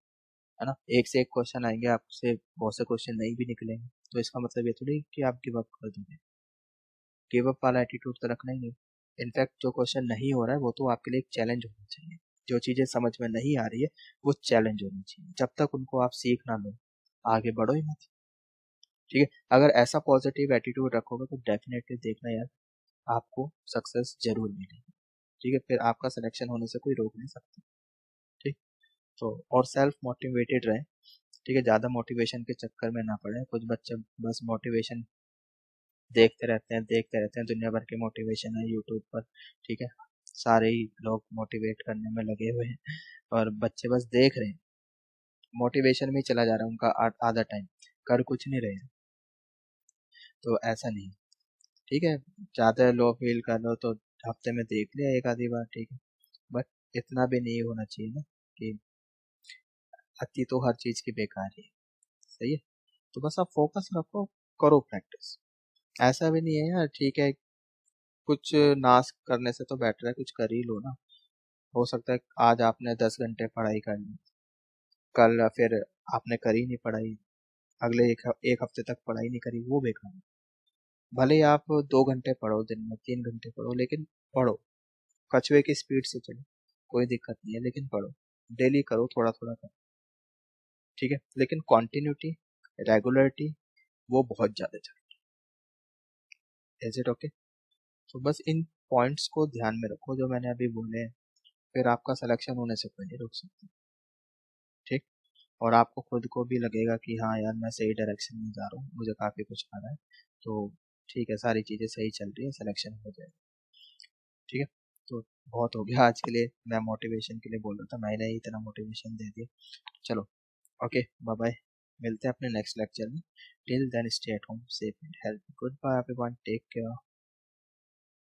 Speaker 1: ना। एक से एक क्वेश्चन आएंगे, आपसे बहुत से क्वेश्चन नहीं भी निकलेंगे, तो इसका मतलब ये थोड़ी कि आप गिव अप कर दोगे। गिव अप वाला एटीट्यूड तो रखना ही नहीं। इनफैक्ट जो क्वेश्चन नहीं हो रहा है वो तो आपके लिए एक चैलेंज होना चाहिए, जो चीजें समझ में नहीं आ रही है वो चैलेंज होनी चाहिए, जब तक उनको आप सीख ना लो आगे बढ़ो ही मत, ठीक है। अगर ऐसा पॉजिटिव एटीट्यूड रखोगे तो डेफिनेटली देखना यार, आपको सक्सेस जरूर मिलेगी, ठीक है। फिर आपका सिलेक्शन होने से कोई रोक नहीं सकता, ठीक। तो और सेल्फ मोटिवेटेड रहे, ठीक है, ज़्यादा मोटिवेशन के चक्कर में ना पड़े। कुछ बच्चे बस मोटिवेशन देखते रहते हैं, दुनिया भर के मोटिवेशन है यूट्यूब पर, ठीक है, सारे ही लोग मोटिवेट करने में लगे हुए हैं, और बच्चे बस देख रहे हैं, मोटिवेशन में ही चला जा रहा है उनका आधा टाइम, कर कुछ नहीं रहे हैं। तो ऐसा नहीं, ठीक है। ज़्यादा लो फील कर लो तो हफ्ते में देख लिया एक आधी बार, ठीक है, बट इतना भी नहीं होना चाहिए ना कि अति तो हर चीज़ की बेकार ही है, सही है। तो बस आप फोकस रखो, करो प्रैक्टिस। ऐसा भी नहीं है यार, ठीक है, कुछ नाश करने से तो बेटर है कुछ कर ही लो ना। हो सकता है आज आपने 10 घंटे पढ़ाई कर ली, कल फिर आपने करी नहीं पढ़ाई, अगले एक हफ्ते तक पढ़ाई नहीं करी, वो बेकार है। भले ही आप 2 घंटे पढ़ो दिन में, 3 घंटे पढ़ो, लेकिन पढ़ो, कछुए की स्पीड से चलो, कोई दिक्कत नहीं है, लेकिन पढ़ो, डेली करो, थोड़ा थोड़ा करो, ठीक है। लेकिन कॉन्टिन्यूटी, रेगुलरिटी, वो बहुत ज़्यादा चाहिए। Is it okay? तो बस इन पॉइंट्स को ध्यान में रखो जो मैंने अभी बोले हैं, फिर आपका सिलेक्शन होने से पहले रुक सकते हैं, ठीक। और आपको खुद को भी लगेगा कि हाँ यार मैं सही डायरेक्शन में जा रहा हूँ, मुझे काफ़ी कुछ आ रहा है, तो ठीक है, सारी चीज़ें सही चल रही है, सिलेक्शन हो जाएगा, ठीक है। तो बहुत हो गया आज के लिए, मैं मोटिवेशन के लिए बोल रहा था, मैंने ही इतना मोटिवेशन दे दिया। चलो, ओके, बाय बाय, मिलते हैं अपने नेक्स्ट लेक्चर में। Till then stay at home, safe and healthy, good bye everyone, take care.